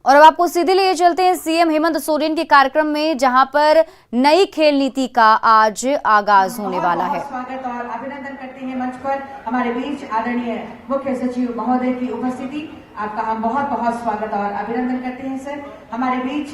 और अब आपको सीधे लिए चलते हैं सीएम हेमंत सोरेन के कार्यक्रम में, जहां पर नई खेल नीति का आज आगाज होने वाला है। स्वागत और अभिनंदन करते हैं मंच पर हमारे बीच आदरणीय मुख्य सचिव महोदय की उपस्थिति। आपका हम बहुत बहुत स्वागत और अभिनंदन करते हैं सर। हमारे बीच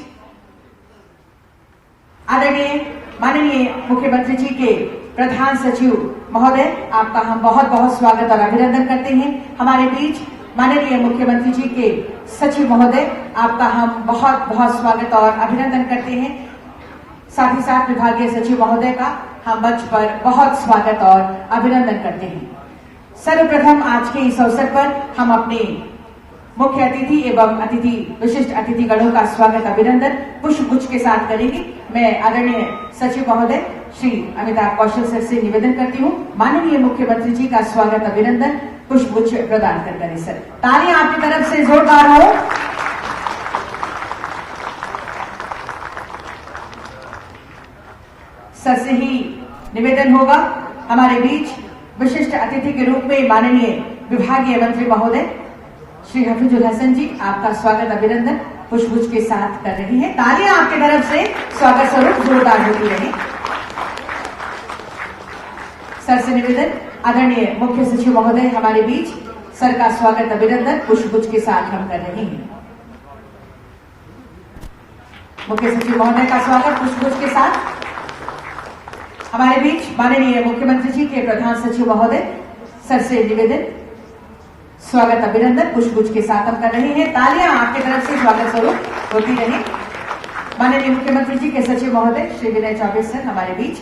आदरणीय माननीय मुख्यमंत्री जी के प्रधान सचिव महोदय, आपका हम बहुत बहुत स्वागत और अभिनंदन करते हैं। हमारे बीच माननीय मुख्यमंत्री जी के सचिव महोदय, आपका हम बहुत बहुत स्वागत और अभिनंदन करते हैं। साथ ही साथ विभागीय सचिव महोदय का हम मंच पर बहुत स्वागत और अभिनंदन करते हैं। सर्वप्रथम आज के इस अवसर पर हम अपने मुख्य अतिथि एवं विशिष्ट अतिथि गणों का स्वागत अभिनंदन पुष्पगुच्छ के साथ करेंगे। मैं आदरणीय सचिव महोदय श्री अमिताभ कौशल सर से निवेदन करती हूँ, माननीय मुख्यमंत्री जी का स्वागत अभिनंदन पुष्पगुच्छ प्रदान कर करें सर। तालियां आपकी तरफ से जोरदार हो। सर से ही निवेदन होगा। हमारे बीच विशिष्ट अतिथि के रूप में माननीय विभागीय मंत्री महोदय श्री हफीजुल हसन जी, आपका स्वागत अभिनंदन पुष्पगुच्छ के साथ कर रही हैं। तालियां आपकी तरफ से स्वागत स्वरूप जोरदार होती रही। सर से निवेदन, आदरणीय मुख्य सचिव महोदय हमारे बीच, सर का स्वागत अभिनंदन पुष्पगुच्छ के साथ हम कर रहे हैं। मुख्य सचिव महोदय का स्वागत पुष्पगुच्छ के साथ। हमारे बीच माननीय मुख्यमंत्री जी के प्रधान सचिव महोदय, सर से निवेदन, स्वागत अभिनंदन पुष्पगुच्छ के साथ हम कर रहे हैं। तालियां आपकी तरफ से स्वागत स्वरूप होती रही। माननीय मुख्यमंत्री जी के सचिव महोदय श्री विनय चौबे सर हमारे बीच,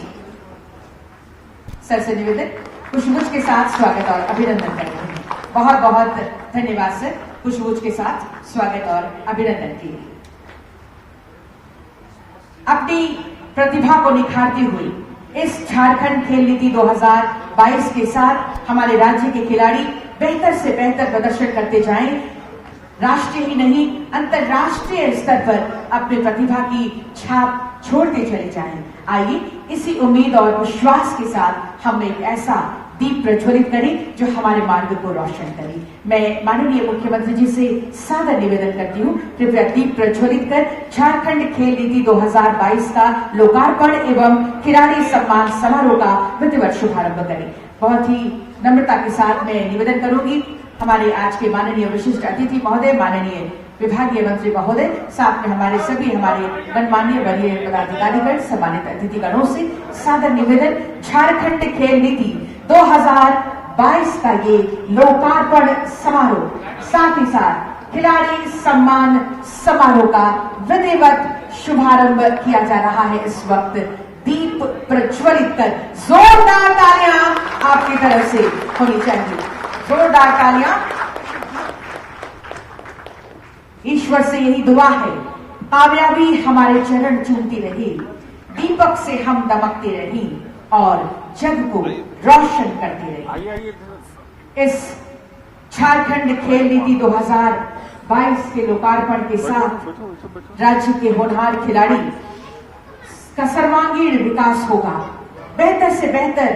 सर से निवेदन पुष्पगुच्छ के साथ स्वागत और अभिनंदन कर रहे हैं। बहुत बहुत धन्यवाद सर, पुष्पगुच्छ के साथ स्वागत और अभिनंदन के लिए। अपनी प्रतिभा को निखारती हुई इस झारखंड खेल नीति 2022 के साथ हमारे राज्य के खिलाड़ी बेहतर से बेहतर प्रदर्शन करते जाएं, राष्ट्रीय ही नहीं अंतर्राष्ट्रीय स्तर पर अपनी प्रतिभा की छाप छोड़ते चले जाएं। आइए इसी उम्मीद और विश्वास के साथ हम एक ऐसा दीप प्रज्वलित करें जो हमारे मार्ग को रोशन करे। मैं माननीय मुख्यमंत्री जी से सादर निवेदन करती हूँ, कृपया दीप प्रज्वलित कर झारखंड खेल नीति 2022 का लोकार्पण एवं खिलाड़ी सम्मान समारोह का विधिवत शुभारंभ करें। बहुत ही नम्रता के साथ मैं निवेदन करूंगी हमारे आज के माननीय विशिष्ट अतिथि महोदय, माननीय विभागीय मंत्री महोदय, साथ में हमारे गणमान्य वरीय पदाधिकारीगण, सम्मानित अतिथिगणों से सादर निवेदन, झारखंड खेल नीति 2022 का ये लोकार्पण समारोह, साथ ही साथ खिलाड़ी सम्मान समारोह का विधिवत शुभारंभ किया जा रहा है। इस वक्त दीप प्रज्वलित कर जोरदार तालियां आपकी तरफ से होनी चाहिए, जोरदार तालियां। ईश्वर से यही दुआ है, कामयाबी हमारे चरण चूमती रही, दीपक से हम दमकते रही और जग को रोशन करते रही। इस झारखंड खेल नीति 2022 के लोकार्पण के साथ राज्य के होनहार खिलाड़ी का सर्वांगीण विकास होगा, बेहतर से बेहतर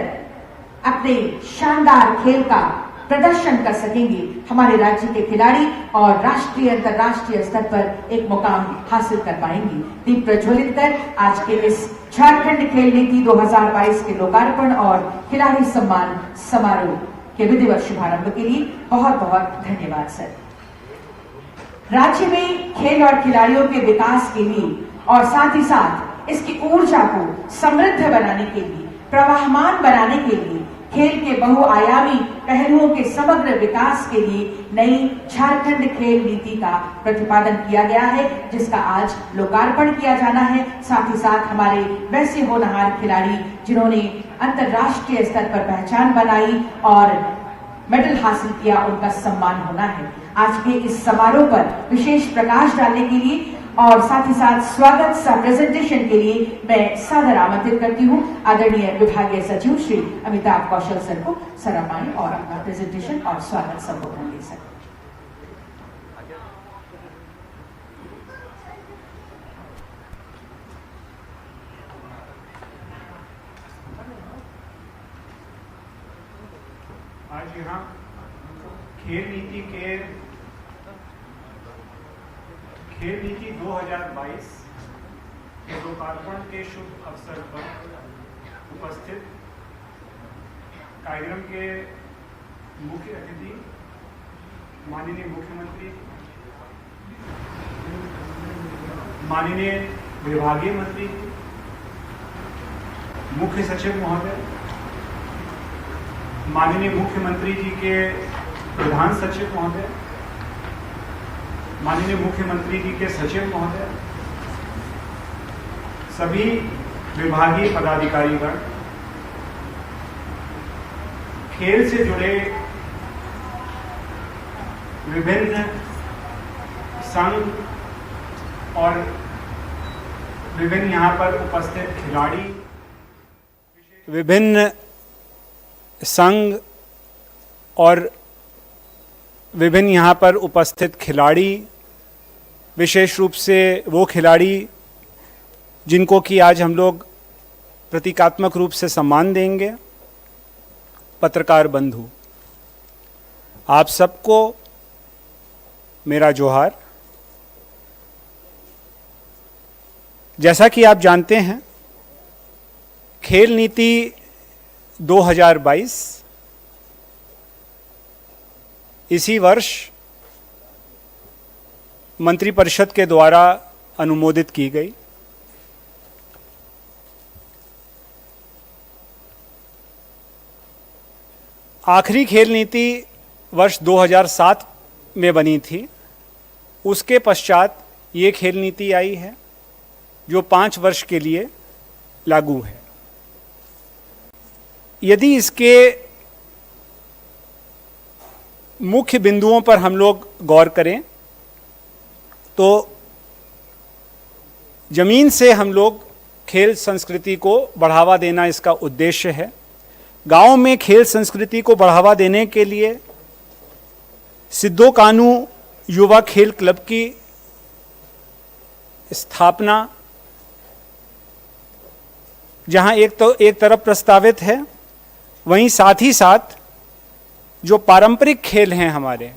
अपने शानदार खेल का प्रदर्शन कर सकेंगे हमारे राज्य के खिलाड़ी और राष्ट्रीय अंतर्राष्ट्रीय स्तर पर एक मुकाम हासिल कर पाएंगे। दीप प्रज्वलित कर आज के इस झारखंड खेल नीति 2022 के लोकार्पण और खिलाड़ी सम्मान समारोह के विधिवत शुभारंभ के लिए बहुत बहुत धन्यवाद सर। राज्य में खेल और खिलाड़ियों के विकास के लिए और साथ ही साथ इसकी ऊर्जा को समृद्ध बनाने के लिए, प्रवाहमान बनाने के लिए, खेल के बहुआयामी पहलुओं के समग्र विकास के लिए नई झारखंड खेल नीति का प्रतिपादन किया गया है, जिसका आज लोकार्पण किया जाना है। साथ ही साथ हमारे वैसे होनहार खिलाड़ी जिन्होंने अंतर्राष्ट्रीय स्तर पर पहचान बनाई और मेडल हासिल किया, उनका सम्मान होना है। आज के इस समारोह पर विशेष प्रकाश डालने के लिए और साथ ही साथ स्वागत सा प्रेजेंटेशन के लिए मैं सादर आमंत्रित करती हूं आदरणीय विभागीय सचिव श्री अमिताभ कौशल सर को सराहनीय और अपना प्रेजेंटेशन और स्वागत संबोधन दे सकते। आज यहाँ खेल नीति के खेल नीति 2022 के लोकार्पण के शुभ अवसर पर उपस्थित कार्यक्रम के मुख्य अतिथि माननीय मुख्यमंत्री, माननीय विभागीय मंत्री, मुख्य सचिव महोदय, माननीय मुख्यमंत्री जी के प्रधान सचिव महोदय, माननीय मुख्यमंत्री जी के सचिव महोदय, सभी विभागीय पदाधिकारीगण, खेल से जुड़े विभिन्न संघ और विभिन्न यहाँ पर उपस्थित खिलाड़ी, विभिन्न संघ और विभिन्न यहाँ पर उपस्थित खिलाड़ी, विशेष रूप से वो खिलाड़ी जिनको कि आज हम लोग प्रतीकात्मक रूप से सम्मान देंगे, पत्रकार बंधु, आप सबको मेरा जोहार। जैसा कि आप जानते हैं, खेल नीति 2022 इसी वर्ष मंत्रिपरिषद के द्वारा अनुमोदित की गई। आखिरी खेल नीति वर्ष 2007 में बनी थी। उसके पश्चात ये खेल नीति आई है जो 5 वर्ष के लिए लागू है। यदि इसके मुख्य बिंदुओं पर हम लोग गौर करें तो जमीन से हम लोग खेल संस्कृति को बढ़ावा देना इसका उद्देश्य है। गांव में खेल संस्कृति को बढ़ावा देने के लिए सिद्धो कानू युवा खेल क्लब की स्थापना, जहां एक तरफ प्रस्तावित है, वहीं साथ ही साथ जो पारंपरिक खेल हैं हमारे,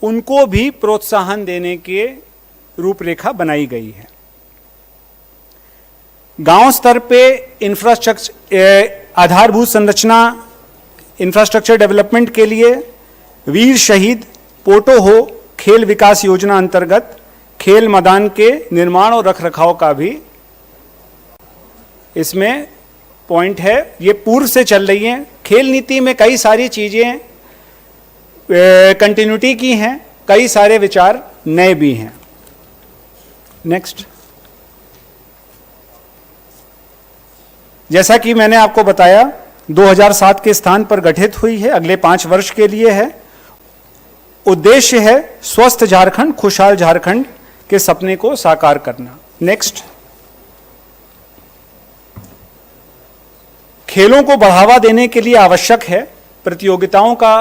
उनको भी प्रोत्साहन देने के रूपरेखा बनाई गई है। गांव स्तर पे आधारभूत संरचना इंफ्रास्ट्रक्चर डेवलपमेंट के लिए वीर शहीद पोटो हो खेल विकास योजना अंतर्गत खेल मैदान के निर्माण और रखरखाव का भी इसमें पॉइंट है। ये पूर्व से चल रही है। खेल नीति में कई सारी चीजें कंटिन्यूटी की हैं, कई सारे विचार नए भी हैं। नेक्स्ट, जैसा कि मैंने आपको बताया 2007 के स्थान पर गठित हुई है, अगले 5 वर्ष के लिए है। उद्देश्य है स्वस्थ झारखंड, खुशहाल झारखंड के सपने को साकार करना। नेक्स्ट, खेलों को बढ़ावा देने के लिए आवश्यक है प्रतियोगिताओं का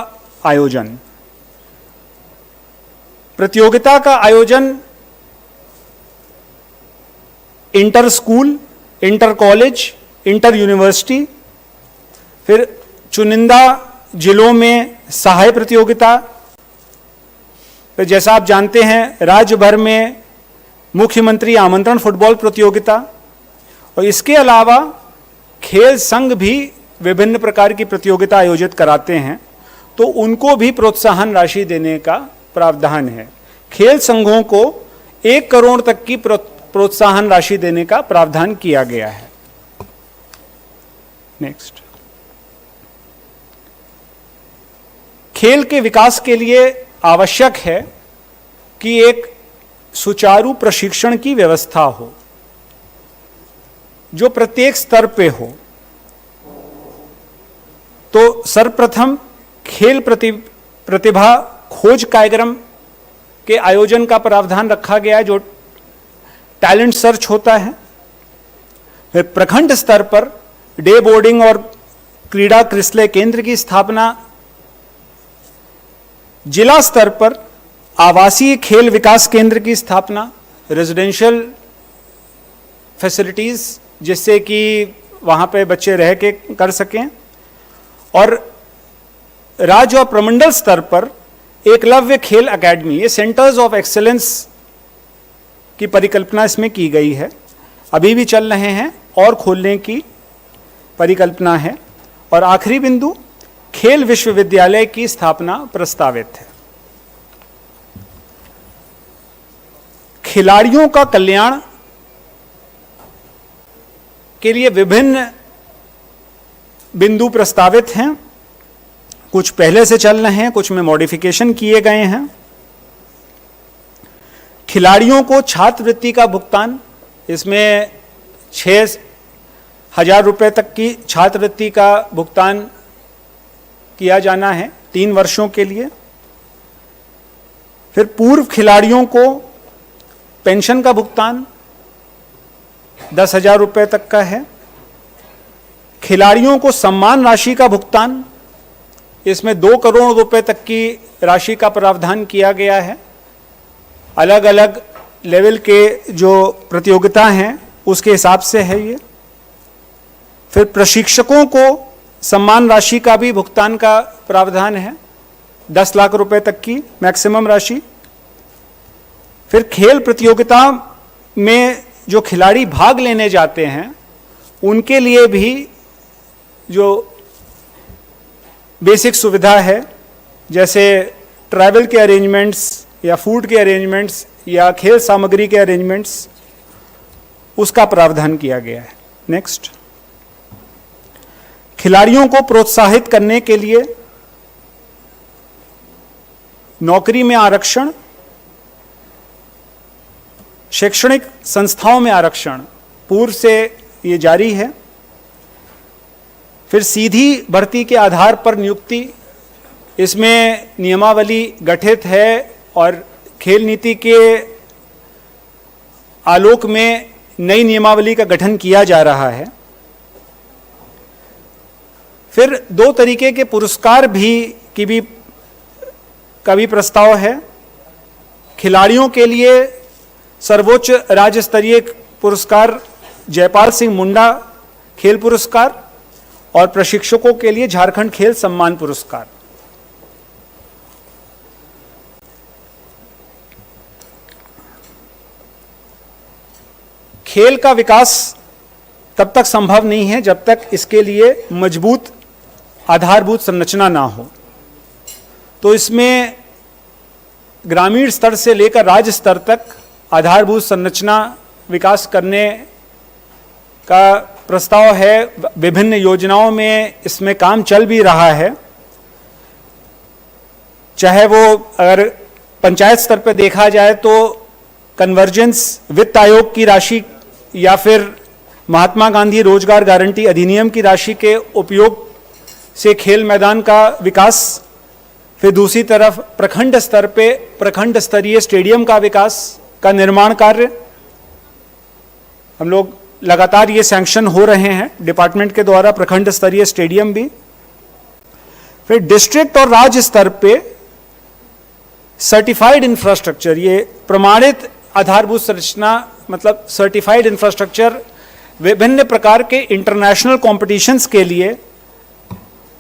आयोजन। प्रतियोगिता का आयोजन inter school, inter college, inter university, फिर चुनिंदा जिलों में सहायक प्रतियोगिता, फिर जैसा आप जानते हैं राज्य भर में मुख्यमंत्री आमंत्रण फुटबॉल प्रतियोगिता, और इसके अलावा खेल संघ भी विभिन्न प्रकार की प्रतियोगिता आयोजित कराते हैं, तो उनको भी प्रोत्साहन राशि देने का प्रावधान है। खेल संघों को 1 करोड़ तक की प्रोत्साहन राशि देने का प्रावधान किया गया है। नेक्स्ट, खेल के विकास के लिए आवश्यक है कि एक सुचारू प्रशिक्षण की व्यवस्था हो जो प्रत्येक स्तर पे हो। तो सर्वप्रथम खेल प्रतिभा खोज कार्यक्रम के आयोजन का प्रावधान रखा गया है, जो टैलेंट सर्च होता है। फिर प्रखंड स्तर पर डे बोर्डिंग और क्रीड़ा क्रिसले केंद्र की स्थापना, जिला स्तर पर आवासीय खेल विकास केंद्र की स्थापना, रेजिडेंशियल फैसिलिटीज जिससे कि वहां पे बच्चे रह के कर सकें, और राज्य और प्रमंडल स्तर पर एकलव्य खेल अकेडमी, ये सेंटर्स ऑफ एक्सीलेंस की परिकल्पना इसमें की गई है, अभी भी चल रहे हैं और खोलने की परिकल्पना है। और आखिरी बिंदु, खेल विश्वविद्यालय की स्थापना प्रस्तावित है। खिलाड़ियों का कल्याण के लिए विभिन्न बिंदु प्रस्तावित हैं, कुछ पहले से चल रहे हैं, कुछ में मॉडिफिकेशन किए गए हैं। खिलाड़ियों को छात्रवृत्ति का भुगतान, इसमें 6,000 रुपये तक की छात्रवृत्ति का भुगतान किया जाना है 3 वर्षों के लिए। फिर पूर्व खिलाड़ियों को पेंशन का भुगतान 10,000 रुपये तक का है। खिलाड़ियों को सम्मान राशि का भुगतान, इसमें 2 करोड़ रुपए तक की राशि का प्रावधान किया गया है। अलग अलग लेवल के जो प्रतियोगिता हैं उसके हिसाब से है ये। फिर प्रशिक्षकों को सम्मान राशि का भी भुगतान का प्रावधान है, 10 लाख रुपए तक की मैक्सिमम राशि। फिर खेल प्रतियोगिता में जो खिलाड़ी भाग लेने जाते हैं उनके लिए भी जो बेसिक सुविधा है, जैसे ट्रैवल के अरेंजमेंट्स या फूड के अरेंजमेंट्स या खेल सामग्री के अरेंजमेंट्स, उसका प्रावधान किया गया है। नेक्स्ट, खिलाड़ियों को प्रोत्साहित करने के लिए नौकरी में आरक्षण, शैक्षणिक संस्थाओं में आरक्षण पूर्व से ये जारी है। फिर सीधी भर्ती के आधार पर नियुक्ति, इसमें नियमावली गठित है और खेल नीति के आलोक में नई नियमावली का गठन किया जा रहा है। फिर 2 तरीके के पुरस्कार का भी प्रस्ताव है। खिलाड़ियों के लिए सर्वोच्च राज्य स्तरीय पुरस्कार जयपाल सिंह मुंडा खेल पुरस्कार और प्रशिक्षकों के लिए झारखंड खेल सम्मान पुरस्कार। खेल का विकास तब तक संभव नहीं है जब तक इसके लिए मजबूत आधारभूत संरचना ना हो। तो इसमें ग्रामीण स्तर से लेकर राज्य स्तर तक आधारभूत संरचना विकास करने का प्रस्ताव है। विभिन्न योजनाओं में इसमें काम चल भी रहा है, चाहे वो अगर पंचायत स्तर पर देखा जाए तो कन्वर्जेंस वित्त आयोग की राशि या फिर महात्मा गांधी रोजगार गारंटी अधिनियम की राशि के उपयोग से खेल मैदान का विकास। फिर दूसरी तरफ प्रखंड स्तर पे प्रखंड स्तरीय स्टेडियम का विकास का निर्माण कार्य हम लोग लगातार ये सैंक्शन हो रहे हैं डिपार्टमेंट के द्वारा, प्रखंड स्तरीय स्टेडियम भी। फिर डिस्ट्रिक्ट और राज्य स्तर पे सर्टिफाइड इंफ्रास्ट्रक्चर, ये प्रमाणित आधारभूत संरचना मतलब सर्टिफाइड इंफ्रास्ट्रक्चर विभिन्न प्रकार के इंटरनेशनल कॉम्पिटिशन्स के लिए,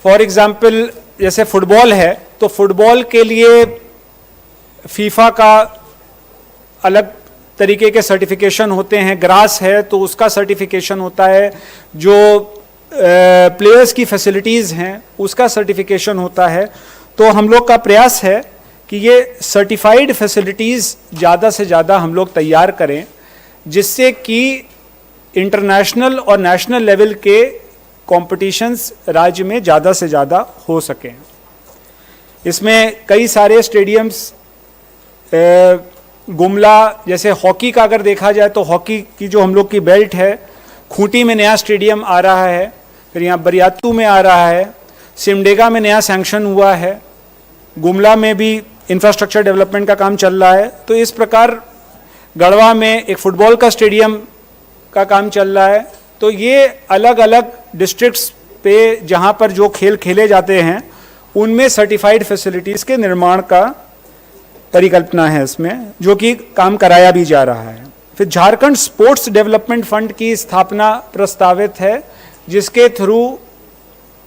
फॉर एग्जाम्पल जैसे फुटबॉल है तो फुटबॉल के लिए फीफा का अलग तरीके के सर्टिफिकेशन होते हैं, ग्रास है तो उसका सर्टिफिकेशन होता है, जो प्लेयर्स की फैसिलिटीज़ हैं उसका सर्टिफिकेशन होता है। तो हम लोग का प्रयास है कि ये सर्टिफाइड फैसिलिटीज़ ज़्यादा से ज़्यादा हम लोग तैयार करें, जिससे कि इंटरनेशनल और नेशनल लेवल के कॉम्पिटिशन्स राज्य में ज़्यादा से ज़्यादा हो सकें। इसमें कई सारे स्टेडियम्स, गुमला जैसे हॉकी का अगर देखा जाए तो हॉकी की जो हम लोग की बेल्ट है, खूंटी में नया स्टेडियम आ रहा है, फिर यहाँ बरियातू में आ रहा है, सिमडेगा में नया सैंक्शन हुआ है, गुमला में भी इंफ्रास्ट्रक्चर डेवलपमेंट का काम चल रहा है। तो इस प्रकार गढ़वा में एक फुटबॉल का स्टेडियम का काम चल रहा है। तो ये अलग अलग डिस्ट्रिक्ट्स पे जहाँ पर जो खेल खेले जाते हैं उनमें सर्टिफाइड फैसिलिटीज़ के निर्माण का परिकल्पना है इसमें, जो कि काम कराया भी जा रहा है। फिर झारखंड स्पोर्ट्स डेवलपमेंट फंड की स्थापना प्रस्तावित है, जिसके थ्रू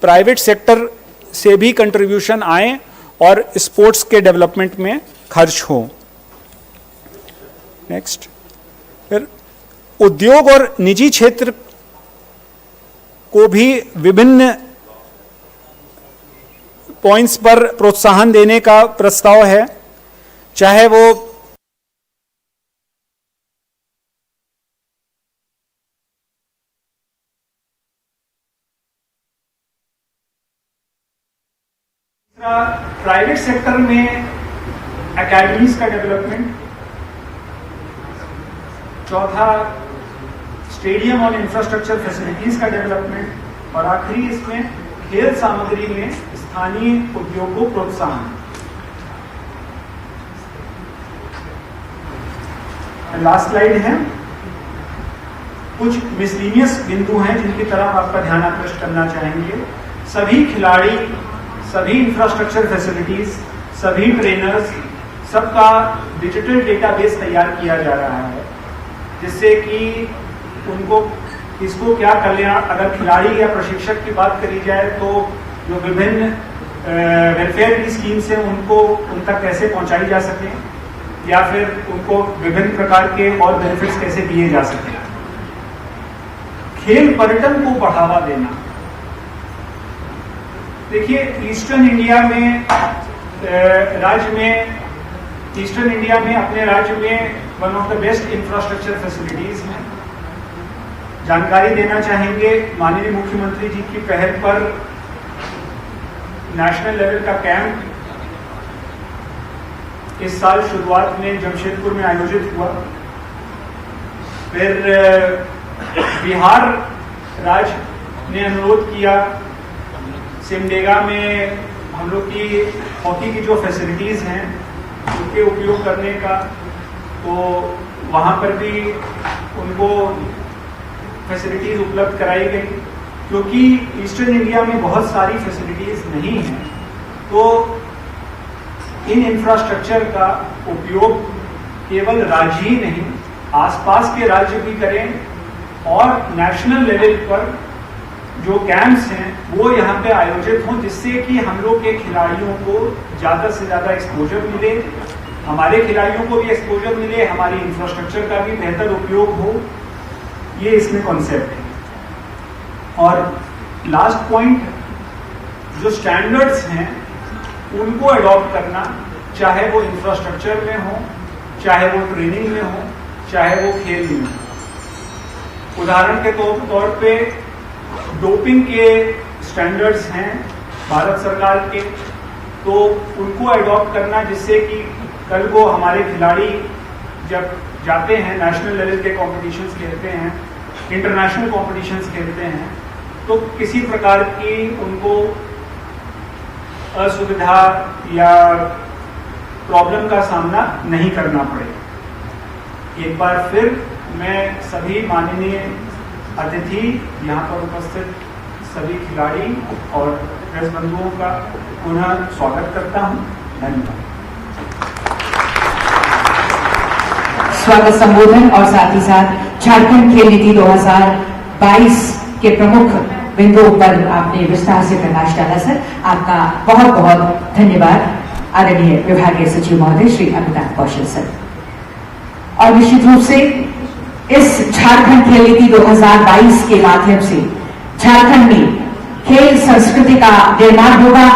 प्राइवेट सेक्टर से भी कंट्रीब्यूशन आए और स्पोर्ट्स के डेवलपमेंट में खर्च हो। नेक्स्ट, फिर उद्योग और निजी क्षेत्र को भी विभिन्न पॉइंट्स पर प्रोत्साहन देने का प्रस्ताव है, चाहे वो प्राइवेट सेक्टर में एकेडमीज का डेवलपमेंट, चौथा स्टेडियम और इंफ्रास्ट्रक्चर फैसिलिटीज का डेवलपमेंट, और आखिरी इसमें खेल सामग्री में स्थानीय उद्योग को प्रोत्साहन। लास्ट स्लाइड है, कुछ मिसलीनियस बिंदु हैं जिनकी तरफ आपका ध्यान आकृष्ट करना चाहेंगे। सभी खिलाड़ी, सभी इंफ्रास्ट्रक्चर फैसिलिटीज, सभी ट्रेनर्स, सबका डिजिटल डेटाबेस तैयार किया जा रहा है, जिससे कि उनको इसको क्या कल्याण, अगर खिलाड़ी या प्रशिक्षक की बात करी जाए तो जो विभिन्न वेलफेयर की स्कीम्स हैं उनको उन तक कैसे पहुंचाई जा सके, या फिर उनको विभिन्न प्रकार के और बेनिफिट्स कैसे दिए जा सके। खेल पर्यटन को बढ़ावा देना। देखिए, ईस्टर्न इंडिया में अपने राज्य में one of the best infrastructure facilities हैं। जानकारी देना चाहेंगे, माननीय मुख्यमंत्री जी की पहल पर नेशनल लेवल का कैंप इस साल शुरुआत में जमशेदपुर में आयोजित हुआ। फिर बिहार राज्य ने अनुरोध किया सिमडेगा में हम लोग की हॉकी की जो फैसिलिटीज हैं उनके उपयोग करने का, तो वहाँ पर भी उनको फैसिलिटीज उपलब्ध कराई गई। क्योंकि ईस्टर्न इंडिया में बहुत सारी फैसिलिटीज नहीं हैं, तो इन इंफ्रास्ट्रक्चर का उपयोग केवल राज्य ही नहीं, आसपास के राज्य भी करें, और नेशनल लेवल पर जो कैंप्स हैं वो यहाँ पे आयोजित हों, जिससे कि हम लोग के खिलाड़ियों को ज़्यादा से ज़्यादा एक्सपोजर मिले, हमारे खिलाड़ियों को भी एक्सपोजर मिले, हमारी इंफ्रास्ट्रक्चर का भी बेहतर उपयोग हो। ये इसमें कॉन्सेप्ट है। और लास्ट पॉइंट, जो स्टैंडर्ड्स हैं उनको अडॉप्ट करना, चाहे वो इंफ्रास्ट्रक्चर में हो, चाहे वो ट्रेनिंग में हो, चाहे वो खेल में हो। उदाहरण के तौर पे डोपिंग के स्टैंडर्ड्स हैं भारत सरकार के, तो उनको अडॉप्ट करना, जिससे कि कल को हमारे खिलाड़ी जब जाते हैं नेशनल लेवल के कॉम्पिटिशन्स खेलते हैं, इंटरनेशनल कॉम्पिटिशन्स खेलते हैं, तो किसी प्रकार की उनको असुविधा या प्रॉब्लम का सामना नहीं करना पड़े। एक बार फिर मैं सभी माननीय अतिथि, यहाँ पर उपस्थित सभी खिलाड़ी और प्रेस बंधुओं का पुनः स्वागत करता हूँ। धन्यवाद। स्वागत संबोधन और साथ ही साथ झारखंड खेल नीति 2022 के प्रमुख बिंदुओं पर आपने विस्तार से प्रकाश डाला। सर, आपका बहुत बहुत धन्यवाद आदरणीय विभागीय सचिव महोदय श्री अमिताभ कौशल सर। और निश्चित रूप से इस झारखंड खेल नीति 2022 के माध्यम से झारखंड में खेल संस्कृति का निर्माण होगा,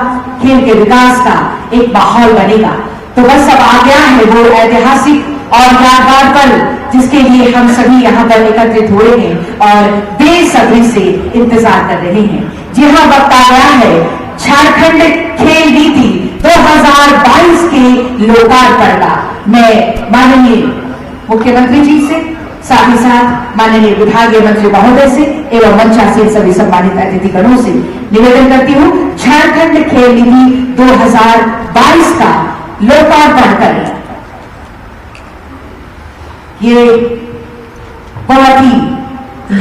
खेल के विकास का एक माहौल बनेगा। तो बस अब आ गया है वो ऐतिहासिक और यादगार पल, जिसके लिए हम सभी यहाँ पर एकत्रित हुए हैं और बेसब्री से इंतजार कर रहे हैं। जी हाँ, वक्त आ गया है झारखंड खेल नीति 2022 के लोकार्पण का। मैं माननीय मुख्यमंत्री जी से, साथ ही साथ माननीय विभागीय मंत्री महोदय से एवं मंचासीन सभी सम्मानित अतिथिगणों से निवेदन करती हूँ, झारखंड खेल नीति 2022 का लोकार्पण करें। ये बहुत ही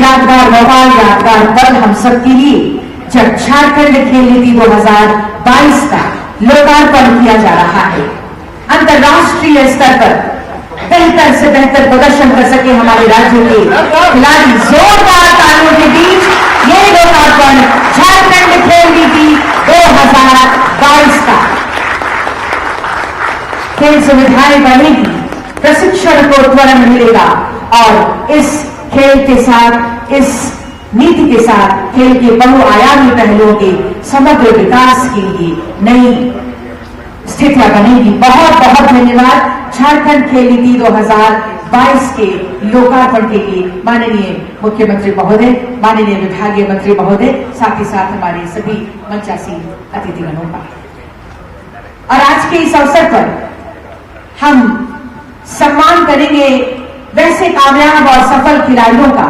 यादगार मौका, यादगार पल हम सबके लिए, जब झारखंड खेल नीति 2022 का लोकार्पण किया जा रहा है। अंतर्राष्ट्रीय स्तर पर बेहतर से बेहतर प्रदर्शन कर सके हमारे राज्य के खिलाड़ी। जोरदार तालियों के बीच ये लोकार्पण झारखंड खेल नीति 2022 का। खेल सुविधाएं बढ़ेगी, प्रशिक्षण को त्वरण मिलेगा और इस खेल के साथ, इस नीति के साथ खेल के बहुआयामी पहलुओं के समग्र विकास के लिए नई स्थितियां बनेगी। बहुत बहुत धन्यवाद झारखंड खेल नीति 2022 के लोकार्पण के लिए माननीय मुख्यमंत्री महोदय, माननीय विभागीय मंत्री महोदय, साथ ही साथ हमारे सभी मंचासीन अतिथिगणों का। और आज के इस अवसर पर हम सम्मान करेंगे वैसे कामयाब और सफल खिलाड़ियों का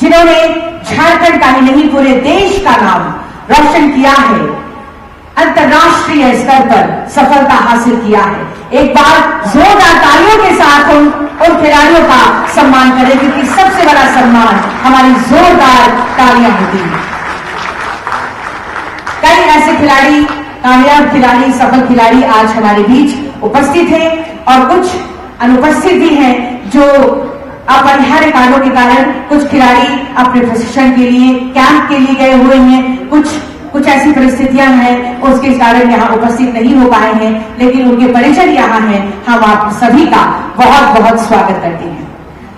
जिन्होंने झारखंड का ही नहीं पूरे देश का नाम रोशन किया है, अंतर्राष्ट्रीय स्तर पर सफलता हासिल किया है। एक बार जोरदार तालियों के साथ उन खिलाड़ियों का सम्मान करें, क्योंकि सबसे बड़ा सम्मान हमारी जोरदार तालियां होती हैं। कई ऐसे खिलाड़ी, कामयाब खिलाड़ी, सफल खिलाड़ी आज हमारे बीच उपस्थित हैं और कुछ अनुपस्थित भी हैं जो अपरिहार्य कारणों के कारण, कुछ खिलाड़ी अपने प्रशिक्षण के लिए, कैंप के लिए गए हुए हैं, कुछ ऐसी परिस्थितियां हैं उसके कारण यहाँ उपस्थित नहीं हो पाए हैं, लेकिन उनके परिजन यहाँ हैं। हम आप सभी का बहुत बहुत स्वागत करते हैं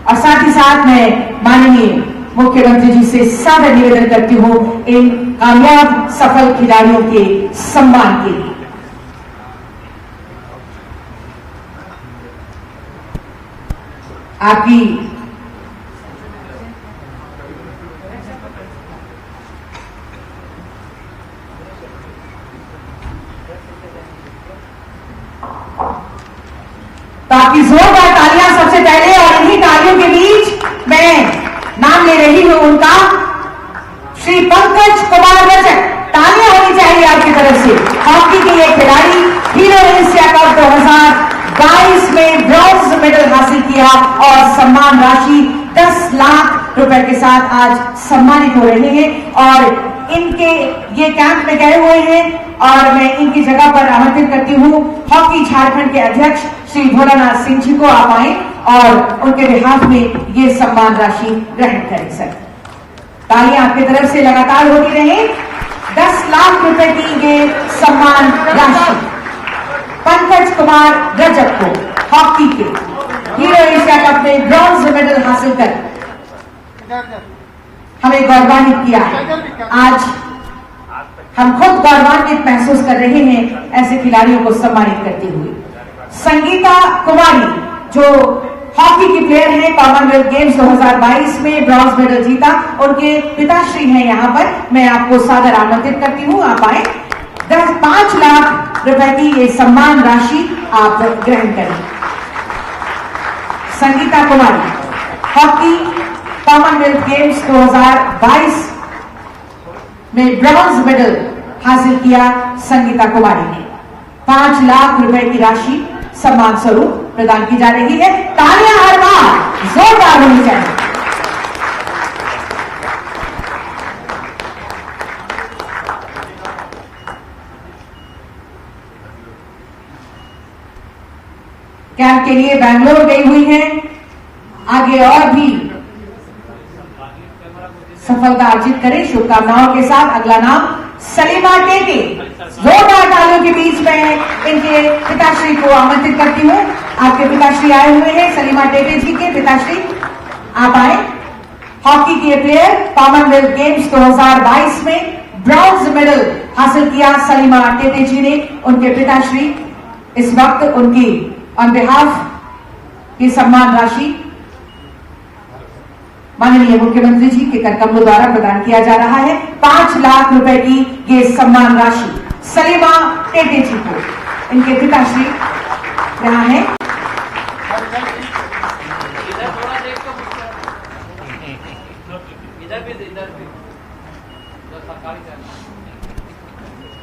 और साथ ही साथ मैं माननीय मुख्यमंत्री जी से सादर निवेदन करती हूँ इन कामयाब सफल खिलाड़ियों के सम्मान के लिए। आपकी तो आपकी जोरदार तालियां सबसे पहले, और इन्हीं तालियों के बीच मैं नाम ले रही हूं उनका, श्री पंकज कुमार रजक। तालियां होनी चाहिए आपकी तरफ से। हॉकी के ये खिलाड़ी हीरो एशिया कप 2022 में ब्रॉन्ज मेडल हासिल किया और सम्मान राशि 10 लाख रुपए के साथ आज सम्मानित हो रहे हैं और इनके ये कैंप में गए हुए हैं और मैं इनकी जगह पर आमंत्रित करती हूँ हॉकी झारखंड के अध्यक्ष श्री भोलानाथ सिंह जी को। आप आए और उनके बिहाफ में ये सम्मान राशि ग्रहण करें। सर, तालियां आपकी तरफ से लगातार होती रहे। 10 लाख रुपए की ये सम्मान राशि पंकज कुमार रजक को, हॉकी के हीरो एशिया कप में ब्रॉन्ज मेडल हासिल कर हमें गौरवान्वित किया है। आज हम खुद गौरवान्वित महसूस कर रहे हैं ऐसे खिलाड़ियों को सम्मानित करते हुए। संगीता कुमारी जो हॉकी की प्लेयर हैं, कॉमनवेल्थ गेम्स 2022 में ब्रॉन्ज मेडल जीता, उनके पिताश्री हैं यहाँ पर, मैं आपको सादर आमंत्रित करती हूँ, आप आए। 5 लाख रुपए की ये सम्मान राशि आप ग्रहण करें। संगीता कुमारी, हॉकी कॉमनवेल्थ गेम्स 2022 में ब्रॉन्ज मेडल हासिल किया संगीता कुमारी ने। 5 लाख रुपए की राशि सम्मान स्वरूप प्रदान की जा रही है। तालियां हर बार जोरदार होनी चाहिए। कैंप के लिए बैंगलोर गई हुई हैं, आगे और भी सफलता अर्जित करें शुभकामनाओं के साथ। अगला नाम सलीमा टेटे। जोरदार तालियों के बीच में इनके पिताश्री को आमंत्रित करती हूँ। आपके पिताश्री आए हुए हैं, सलीमा टेटे जी के पिताश्री, आप आए। हॉकी के प्लेयर, कॉमनवेल्थ गेम्स 2022 में ब्रॉन्ज मेडल हासिल किया सलीमा टेटे जी ने। उनके पिताश्री इस वक्त उनकी ऑन बिहाफ की सम्मान राशि माननीय मुख्यमंत्री जी के करकमलों द्वारा प्रदान किया जा रहा है। 5 लाख रुपए की ये सम्मान राशि सलीमा टेटे जी को, इनके पिताश्री यहाँ है।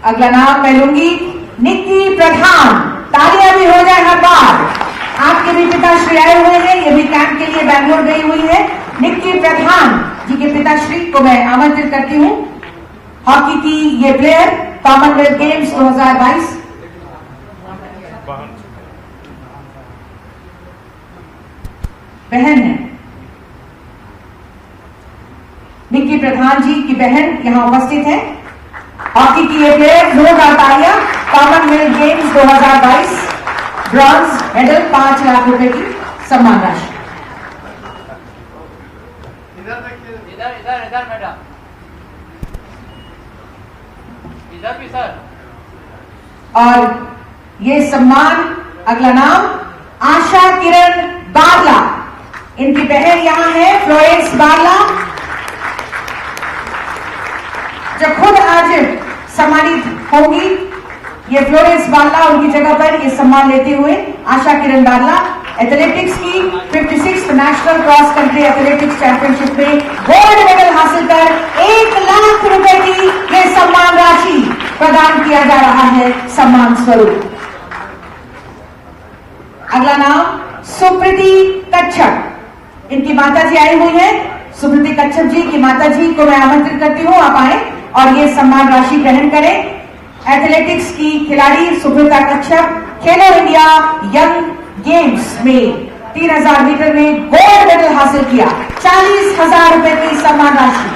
अगला नाम मैं लूंगी निक्की प्रधान। तालियां भी हो जाए हर बार। आपके भी पिताश्री आए हुए हैं, ये भी कैंप के लिए बैंगलोर गई हुई है। निक्की प्रधान जी के पिताश्री को मैं आमंत्रित करती हूँ। हॉकी की ये प्लेयर, कॉमनवेल्थ गेम्स 2022 बहन है। निक्की प्रधान जी की बहन यहाँ उपस्थित है। हॉकी की ये प्लेयर, जोरदार तालियां। Commonwealth games 2022 bronze medal 5 lakh रुपए की सम्मान राशि। इधर मैडम, इधर भी सर। और ये सम्मान, अगला नाम आशा किरण बारला, इनकी बहन यहां है फ्लोरेंस बारला, जो खुद आज सम्मानित होंगी। ये फ्लोरेंस बारला उनकी जगह पर ये सम्मान लेते हुए आशा किरण बारला एथलेटिक्स की 56th national cross country athletics championship में गोल्ड मेडल हासिल कर 1 लाख रुपए की ये सम्मान राशि प्रदान किया जा रहा है सम्मान स्वरूप। अगला नाम सुप्रीति कच्छप, इनकी माताजी आई हुई है। सुप्रीति कच्छप जी की माताजी को मैं आमंत्रित करती हूं, आप आए और ये सम्मान राशि ग्रहण करें। एथलेटिक्स की खिलाड़ी सुप्रीता कच्छप खेलो इंडिया यंग गेम्स में 3000 मीटर में गोल्ड मेडल हासिल किया। 40,000 रुपए की सम्मान राशि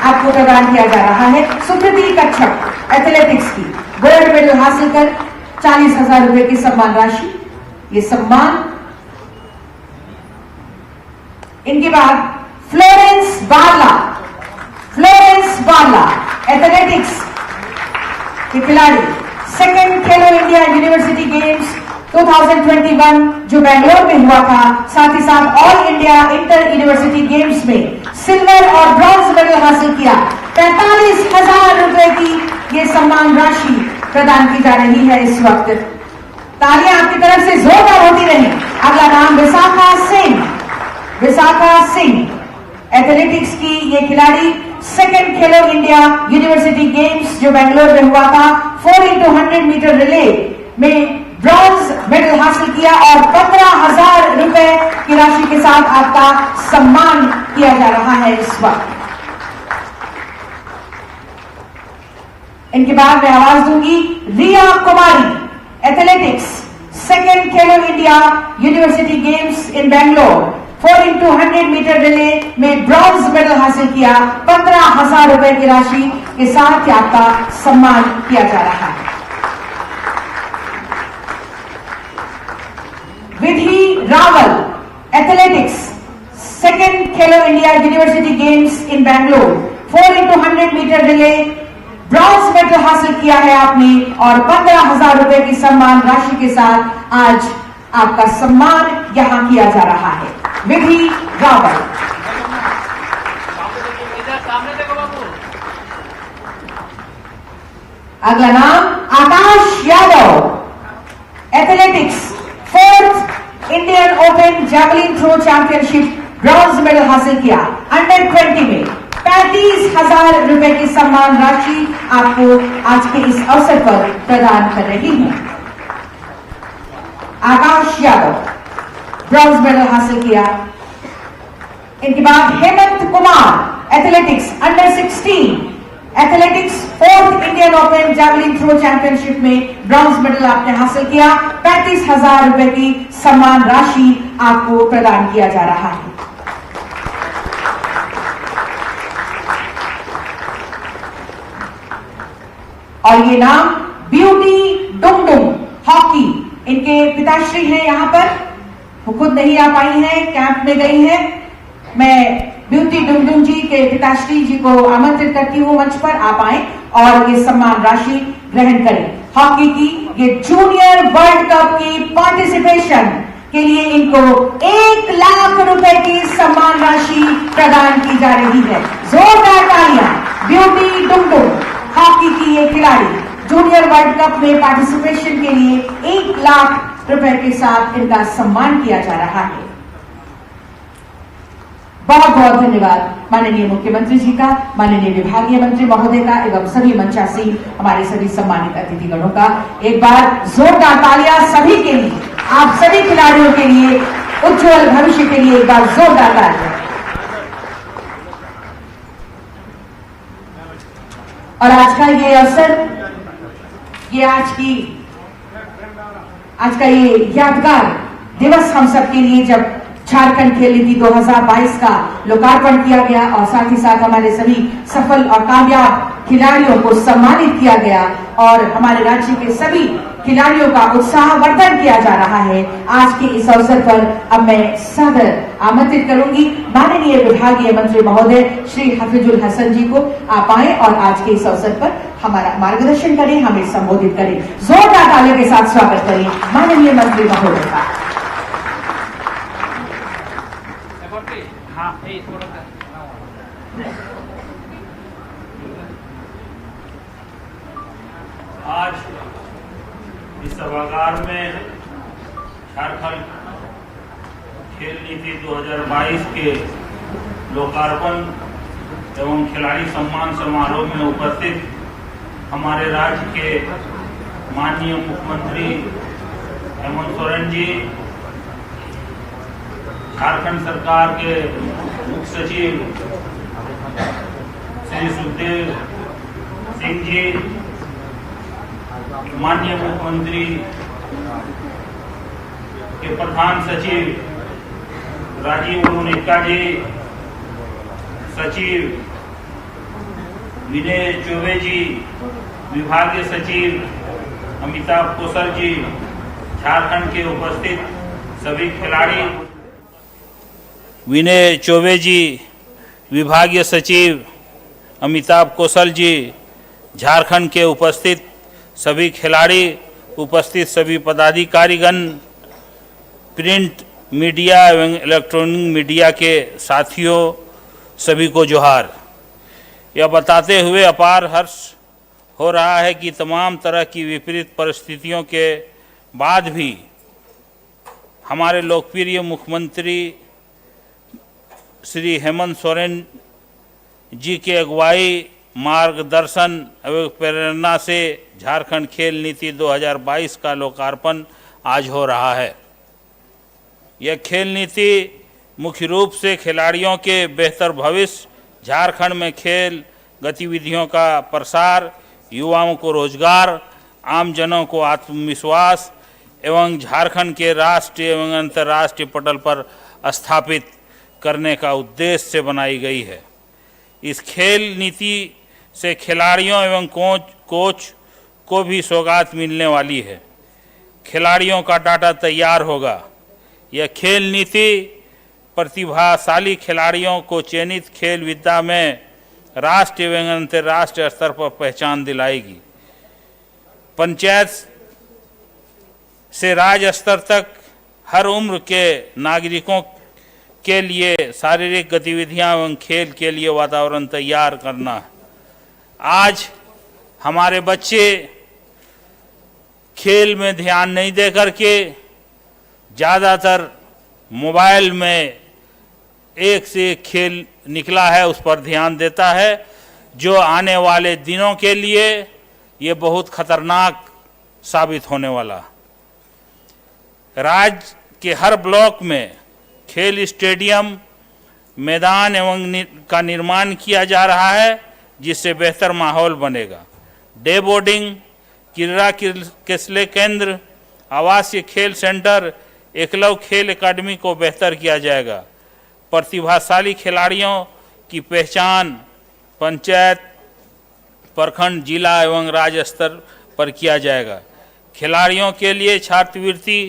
आपको प्रदान किया जा रहा है। सुप्रीति कच्छप एथलेटिक्स की गोल्ड मेडल हासिल कर 40,000 रुपए की सम्मान राशि, ये सम्मान। इनके बाद Florence Barla, Florence Barla athletics के खिलाड़ी, second Khelo India university games 2021 जो बेंगलोर में हुआ था, साथ ही साथ all India inter university games में सिल्वर और ब्रॉन्ज मेडल हासिल किया। 45,000 रुपए की ये सम्मान राशि प्रदान की जा रही है इस वक्त। तालियां आपकी तरफ से जोरदार होती रही। अगला नाम विशाखा सिंह, विशाखा सिंह एथलेटिक्स की ये खिलाड़ी, second Khelo India university games जो बेंगलोर में हुआ था 4x100 मीटर रिले में ब्रॉन्ज मेडल हासिल किया और 15,000 रुपए की राशि के साथ आपका सम्मान किया जा रहा है इस वक्त। इनके बाद मैं आवाज दूंगी Riya Kumari athletics, second Khelo India university games in Bangalore 4x100 metre relay में ब्रॉन्ज मेडल हासिल किया। 15,000 रुपए की राशि के साथ आपका सम्मान किया जा रहा है। Vidhi Rawal athletics, second Khelo India university games in Bangalore 4x100 metre relay bronze medal हासिल किया है आपने और 15,000 रुपए की सम्मान राशि के साथ आज आपका सम्मान यहां किया जा रहा है। विधि रावल। सामने देखो बाबू। अगला नाम Akash Yadav athletics, 4th Indian open javelin throw championship bronze medal हासिल किया। अंडर 20 में 35,000 रुपए की सम्मान राशि आपको आज के इस अवसर पर प्रदान कर रही है। आकाश यादव ब्रॉन्ज मेडल हासिल किया। इनके बाद Hemant Kumar athletics, under 16 athletics 4th Indian open javelin throw championship में ब्रॉन्ज मेडल आपने हासिल किया। 35,000 रुपए की सम्मान राशि आपको प्रदान किया जा रहा है। और ये नाम ब्यूटी डुंगडुंग हॉकी, इनके पिताश्री हैं यहां पर, वो खुद नहीं आ पाई हैं, कैंप में गई हैं। मैं ब्यूटी डुंगडुंग जी के पिताश्री जी को आमंत्रित करती हूं मंच पर, आप आए और ये सम्मान राशि ग्रहण करें। हॉकी की ये जूनियर वर्ल्ड कप की पार्टिसिपेशन के लिए इनको 1 लाख रुपए की सम्मान राशि प्रदान की जा रही है। जोरदार तालियां। ब्यूटी डुंगडुंग हॉकी की ये खिलाड़ी जूनियर वर्ल्ड कप में पार्टिसिपेशन के लिए 1 लाख रुपए के साथ इनका सम्मान किया जा रहा है। बहुत बहुत धन्यवाद माननीय मुख्यमंत्री जी का, माननीय विभागीय मंत्री महोदय का एवं सभी मंचासीन हमारे सभी सम्मानित अतिथिगणों का। एक बार जोरदार तालियां सभी के लिए, आप सभी खिलाड़ियों के लिए, उज्जवल भविष्य के लिए एक बार जोरदार तालियां। और आज का ये अवसर, ये आज का ये यादगार दिवस हम सबके लिए, जब झारखंड खेल नीति 2022 का लोकार्पण किया गया और साथ ही साथ हमारे सभी सफल और कामयाब खिलाड़ियों को सम्मानित किया गया और हमारे राज्य के सभी खिलाड़ियों का उत्साहवर्धन किया जा रहा है। आज के इस अवसर पर अब मैं सादर आमंत्रित करूंगी माननीय विभागीय मंत्री महोदय श्री हफीजुल हसन जी को। आप आए और आज के इस अवसर पर हमारा मार्गदर्शन करें, हमें संबोधित करें। जोरदार तालियों के साथ स्वागत करें माननीय मंत्री महोदय का। हाँ थोड़ा सा आज इस सभागार में झारखंड खेल नीति 2022 के लोकार्पण एवं खिलाड़ी सम्मान समारोह में उपस्थित हमारे राज्य के माननीय मुख्यमंत्री हेमंत सोरेन जी, झारखंड सरकार के मुख्य सचिव श्री सुखदेव सिंह जी, माननीय मुख्यमंत्री के प्रधान सचिव राजीव गुरुनिका जी, सचिव विनय चौबे जी, विभागीय सचिव अमिताभ कौशल जी, झारखंड के उपस्थित सभी खिलाड़ी, विनय चौबे जी, विभागीय सचिव अमिताभ कौशल जी, झारखंड के उपस्थित सभी खिलाड़ी, उपस्थित सभी पदाधिकारीगण, प्रिंट मीडिया एवं इलेक्ट्रॉनिक मीडिया के साथियों, सभी को जोहार। यह बताते हुए अपार हर्ष हो रहा है कि तमाम तरह की विपरीत परिस्थितियों के बाद भी हमारे लोकप्रिय मुख्यमंत्री श्री हेमंत सोरेन जी के अगुवाई, मार्गदर्शन एवं प्रेरणा से झारखंड खेल नीति 2022 का लोकार्पण आज हो रहा है। यह खेल नीति मुख्य रूप से खिलाड़ियों के बेहतर भविष्य, झारखंड में खेल गतिविधियों का प्रसार, युवाओं को रोजगार, आमजनों को आत्मविश्वास एवं झारखंड के राष्ट्रीय एवं अंतर्राष्ट्रीय पटल पर स्थापित करने का उद्देश्य से बनाई गई है। इस खेल नीति से खिलाड़ियों एवं कोच को भी सौगात मिलने वाली है। खिलाड़ियों का डाटा तैयार होगा। यह खेल नीति प्रतिभाशाली खिलाड़ियों को चयनित खेल विद्या में राष्ट्रीय एवं अंतर्राष्ट्रीय स्तर पर पहचान दिलाएगी। पंचायत से राज्य स्तर तक हर उम्र के नागरिकों के लिए शारीरिक गतिविधियां एवं खेल के लिए वातावरण तैयार करना है। आज हमारे बच्चे खेल में ध्यान नहीं दे करके ज़्यादातर मोबाइल में एक से एक खेल निकला है उस पर ध्यान देता है, जो आने वाले दिनों के लिए ये बहुत खतरनाक साबित होने वाला। राज्य के हर ब्लॉक में खेल स्टेडियम, मैदान एवं का निर्माण किया जा रहा है, जिससे बेहतर माहौल बनेगा। डे बोर्डिंग, क्रीड़ा कौशल केंद्र, आवासीय खेल सेंटर, एकलव्य खेल एकेडमी को बेहतर किया जाएगा। प्रतिभाशाली खिलाड़ियों की पहचान पंचायत, प्रखंड, जिला एवं राज्य स्तर पर किया जाएगा। खिलाड़ियों के लिए छात्रवृत्ति,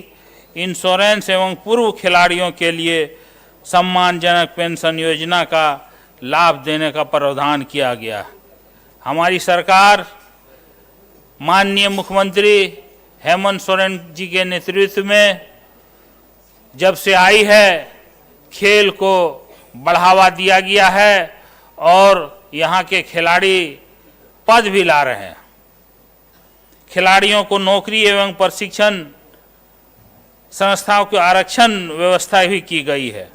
इंश्योरेंस एवं पूर्व खिलाड़ियों के लिए सम्मानजनक पेंशन योजना का लाभ देने का प्रावधान किया गया। हमारी सरकार माननीय मुख्यमंत्री हेमंत सोरेन जी के नेतृत्व में जब से आई है, खेल को बढ़ावा दिया गया है और यहाँ के खिलाड़ी पद भी ला रहे हैं। खिलाड़ियों को नौकरी एवं प्रशिक्षण संस्थाओं की आरक्षण व्यवस्था भी की गई है।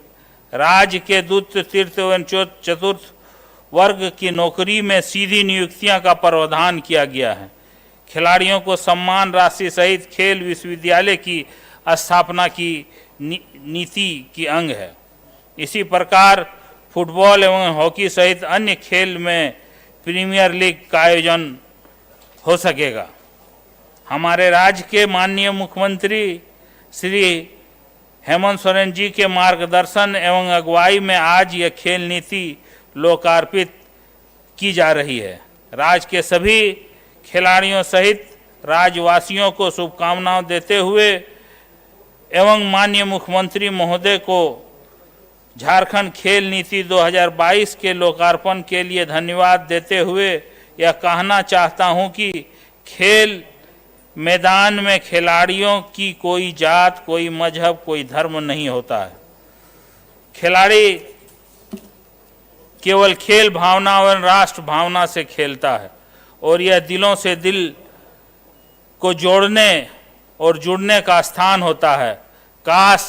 राज्य के द्वितीय, तृतीय एवं चतुर्थ वर्ग की नौकरी में सीधी नियुक्तियां का प्रावधान किया गया है। खिलाड़ियों को सम्मान राशि सहित खेल विश्वविद्यालय की स्थापना की नीति की अंग है। इसी प्रकार फुटबॉल एवं हॉकी सहित अन्य खेल में प्रीमियर लीग का आयोजन हो सकेगा। हमारे राज्य के माननीय मुख्यमंत्री श्री हेमंत सोरेन जी के मार्गदर्शन एवं अगुवाई में आज यह खेल नीति लोकार्पित की जा रही है। राज्य के सभी खिलाड़ियों सहित राज्यवासियों को शुभकामनाएं देते हुए एवं माननीय मुख्यमंत्री महोदय को झारखंड खेल नीति 2022 के लोकार्पण के लिए धन्यवाद देते हुए यह कहना चाहता हूं कि खेल मैदान में खिलाड़ियों की कोई जात, कोई मजहब, कोई धर्म नहीं होता है। खिलाड़ी केवल खेल भावना और राष्ट्र भावना से खेलता है और यह दिलों से दिल को जोड़ने और जुड़ने का स्थान होता है। काश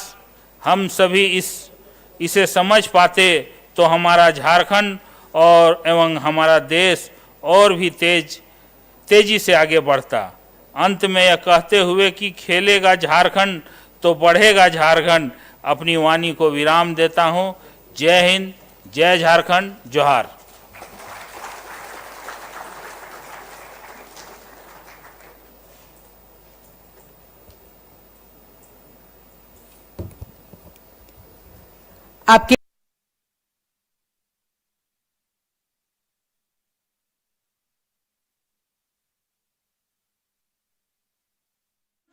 हम सभी इसे समझ पाते तो हमारा झारखंड और एवं हमारा देश और भी तेजी से आगे बढ़ता। अंत में यह कहते हुए कि खेलेगा झारखंड तो बढ़ेगा झारखंड, अपनी वाणी को विराम देता हूं। जय हिंद, जय झारखंड, जोहार। आपके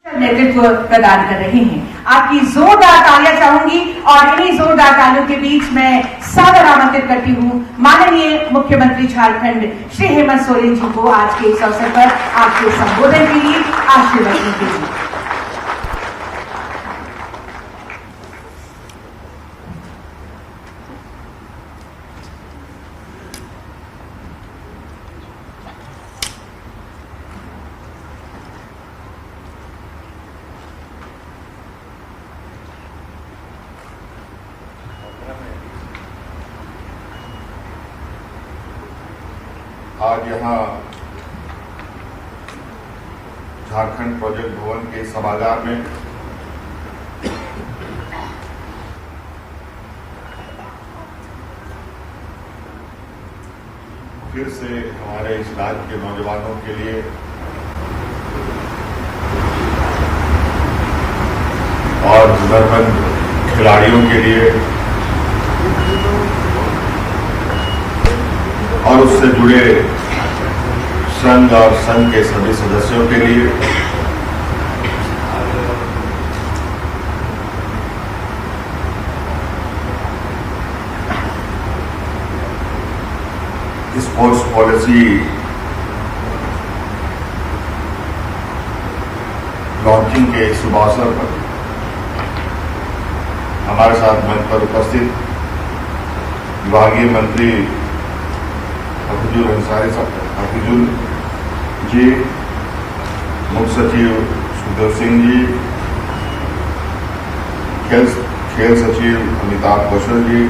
नेतृत्व प्रदान कर रहे हैं। आपकी जोरदार तालियां चाहूंगी और इन्हीं जोरदार तालियों के बीच मैं सादर आमंत्रित करती हूं माननीय मुख्यमंत्री झारखंड श्री हेमंत सोरेन जी को आज के इस अवसर पर आपके संबोधन के लिए आशीर्वाद के लिए। आज यहाँ झारखंड प्रोजेक्ट भवन के सभागार में फिर से हमारे इस राज्य के नौजवानों के लिए और हुनरमंद खिलाड़ियों के लिए और उससे जुड़े संघ और संघ के सभी सदस्यों के लिए स्पोर्ट्स पॉलिसी लॉन्चिंग के शुभ अवसर पर हमारे साथ मंच पर उपस्थित विभागीय मंत्री हफीजुल जी, मुख्य सचिव सुखदेव सिंह जी, खेल सचिव अमिताभ कौशल जी,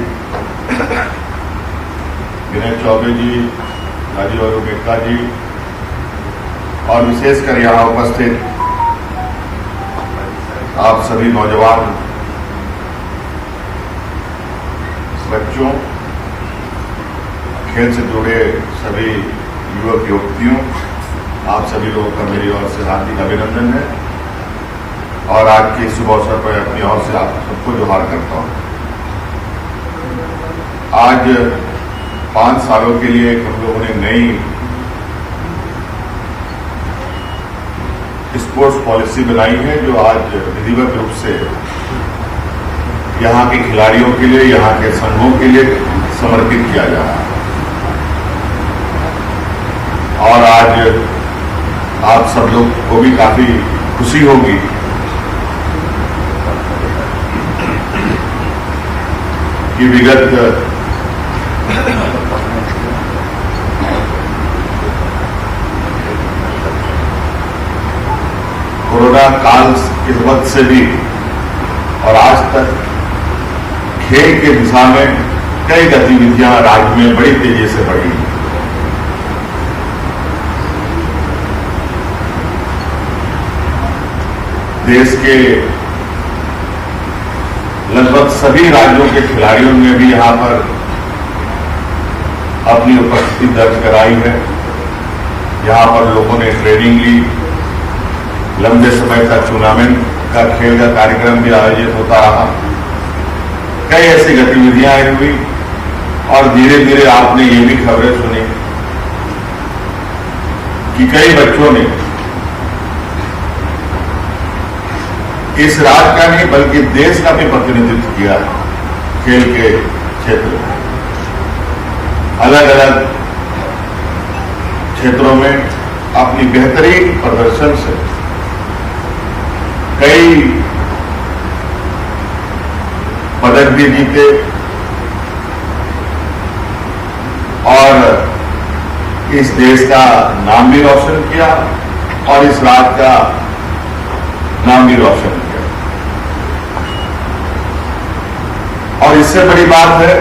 विनय चौबे जी, राजीव अरुमेका जी और विशेषकर यहाँ उपस्थित आप सभी नौजवान बच्चों, खेल से जुड़े सभी युवक युवतियों, आप सभी लोगों का मेरी ओर से हार्दिक अभिनंदन है और आज के शुभ अवसर पर अपनी ओर से आप सबको जोहार करता हूं। आज 5 सालों के लिए हम लोगों ने नई स्पोर्ट्स पॉलिसी बनाई है जो आज विधिवत रूप से यहाँ के खिलाड़ियों के लिए, यहाँ के संघों के लिए समर्पित किया जा रहा है। और आज आप सब लोग को भी काफी खुशी होगी कि विगत कोरोना काल के वक्त से भी और आज तक खेल के दिशा में कई गतिविधियां राज्य में बड़ी तेजी से बढ़ी हैं। देश के लगभग सभी राज्यों के खिलाड़ियों ने भी यहां पर अपनी उपस्थिति दर्ज कराई है। यहां पर लोगों ने ट्रेनिंग ली, लंबे समय तक टूर्नामेंट का खेल का कार्यक्रम भी आयोजित होता रहा, कई ऐसी गतिविधियां हुई और धीरे धीरे आपने ये भी खबरें सुनी कि कई बच्चों ने इस राज्य का नहीं बल्कि देश का भी प्रतिनिधित्व किया है खेल के क्षेत्र में। अलग अलग क्षेत्रों में अपनी बेहतरीन प्रदर्शन से कई पदक भी जीते और इस देश का नाम भी रोशन किया और इस राज्य का नाम भी रोशन किया। और इससे बड़ी बात है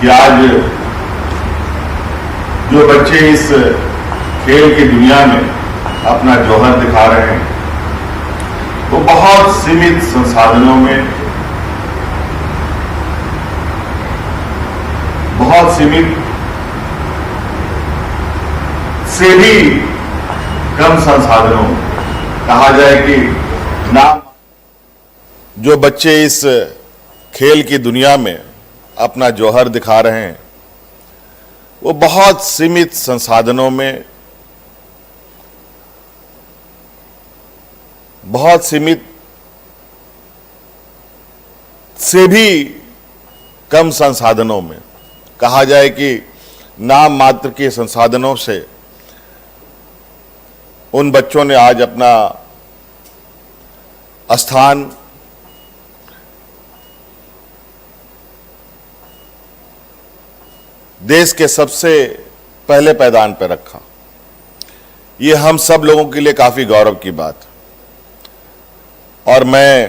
कि आज जो बच्चे इस खेल की दुनिया में अपना जौहर दिखा रहे हैं वो बहुत सीमित संसाधनों में, बहुत सीमित से भी कम संसाधनों में, कहा जाए कि नाम जो बच्चे इस खेल की दुनिया में अपना जौहर दिखा रहे हैं वो बहुत सीमित संसाधनों में, बहुत सीमित से भी कम संसाधनों में, कहा जाए कि नाम मात्र के संसाधनों से उन बच्चों ने आज अपना स्थान देश के सबसे पहले पैदान पर रखा। ये हम सब लोगों के लिए काफी गौरव की बात। और मैं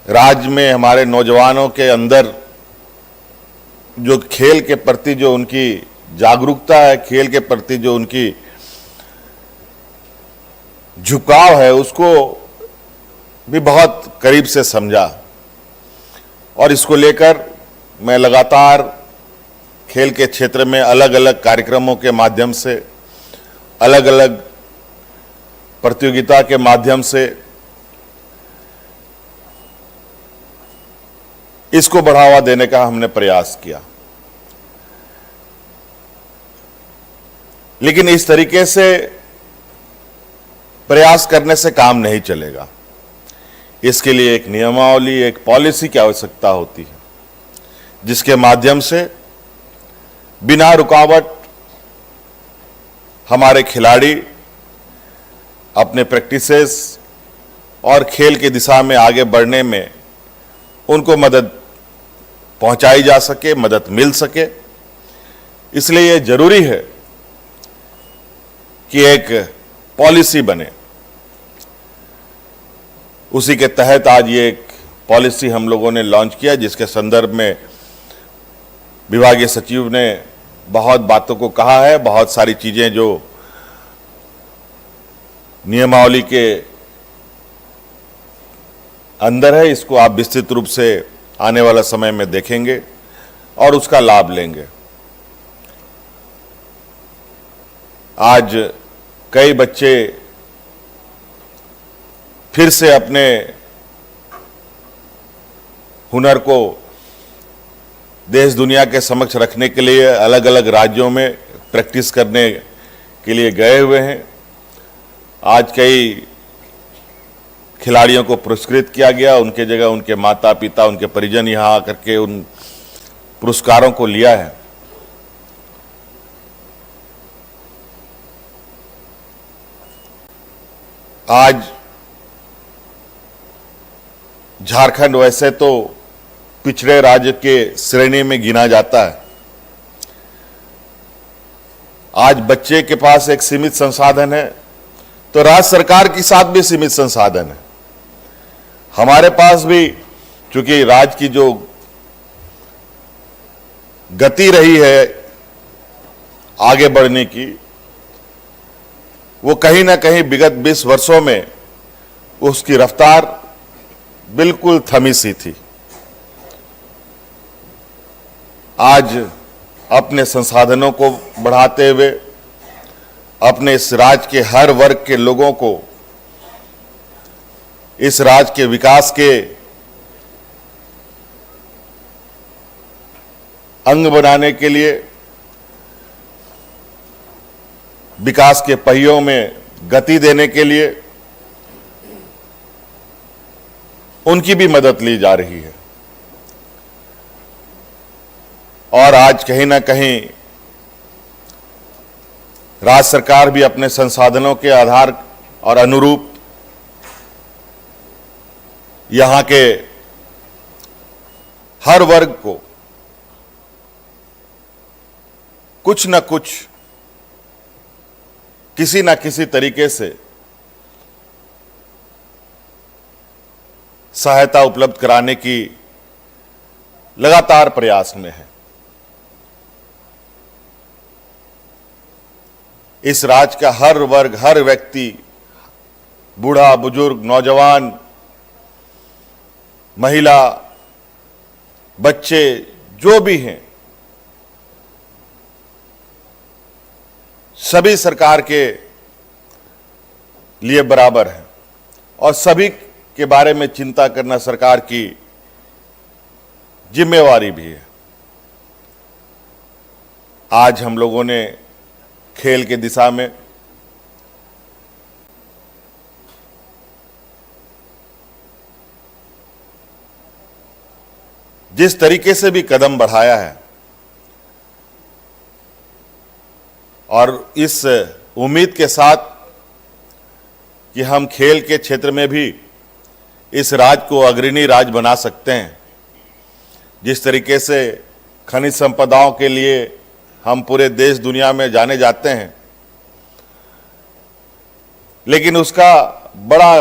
राज्य में हमारे नौजवानों के अंदर जो खेल के प्रति जो उनकी जागरूकता है, खेल के प्रति जो उनकी झुकाव है, उसको भी बहुत करीब से समझा और इसको लेकर मैं लगातार खेल के क्षेत्र में अलग अलग कार्यक्रमों के माध्यम से, अलग अलग प्रतियोगिता के माध्यम से इसको बढ़ावा देने का हमने प्रयास किया। लेकिन इस तरीके से प्रयास करने से काम नहीं चलेगा। इसके लिए एक नियमावली, एक पॉलिसी की आवश्यकता होती है, जिसके माध्यम से बिना रुकावट हमारे खिलाड़ी अपने प्रैक्टिसेस और खेल की दिशा में आगे बढ़ने में उनको मदद पहुंचाई जा सके, मदद मिल सके। इसलिए यह जरूरी है कि एक पॉलिसी बने। उसी के तहत आज ये एक पॉलिसी हम लोगों ने लॉन्च किया, जिसके संदर्भ में विभागीय सचिव ने बहुत बातों को कहा है। बहुत सारी चीजें जो नियमावली के अंदर है, इसको आप विस्तृत रूप से आने वाला समय में देखेंगे और उसका लाभ लेंगे। आज कई बच्चे फिर से अपने हुनर को देश दुनिया के समक्ष रखने के लिए अलग अलग राज्यों में प्रैक्टिस करने के लिए गए हुए हैं। आज कई खिलाड़ियों को पुरस्कृत किया गया, उनके जगह उनके माता पिता, उनके परिजन यहां आकर के उन पुरस्कारों को लिया है। आज झारखंड वैसे तो पिछड़े राज्य के श्रेणी में गिना जाता है। आज बच्चे के पास एक सीमित संसाधन है तो राज्य सरकार के साथ भी सीमित संसाधन है। हमारे पास भी, चूंकि राज्य की जो गति रही है आगे बढ़ने की, वो कहीं ना कहीं विगत 20 वर्षों में उसकी रफ्तार बिल्कुल थमी सी थी। आज अपने संसाधनों को बढ़ाते हुए अपने इस राज्य के हर वर्ग के लोगों को इस राज्य के विकास के अंग बनाने के लिए विकास के पहियों में गति देने के लिए उनकी भी मदद ली जा रही है। और आज कहीं ना कहीं राज्य सरकार भी अपने संसाधनों के आधार और अनुरूप यहां के हर वर्ग को कुछ न कुछ किसी न किसी तरीके से सहायता उपलब्ध कराने की लगातार प्रयास में है। इस राज्य का हर वर्ग, हर व्यक्ति, बूढ़ा, बुजुर्ग, नौजवान, महिला, बच्चे, जो भी हैं, सभी सरकार के लिए बराबर है और सभी के बारे में चिंता करना सरकार की जिम्मेवारी भी है। आज हम लोगों ने खेल के दिशा में जिस तरीके से भी कदम बढ़ाया है और इस उम्मीद के साथ कि हम खेल के क्षेत्र में भी इस राज्य को अग्रणी राज्य बना सकते हैं। जिस तरीके से खनिज संपदाओं के लिए हम पूरे देश दुनिया में जाने जाते हैं, लेकिन उसका बड़ा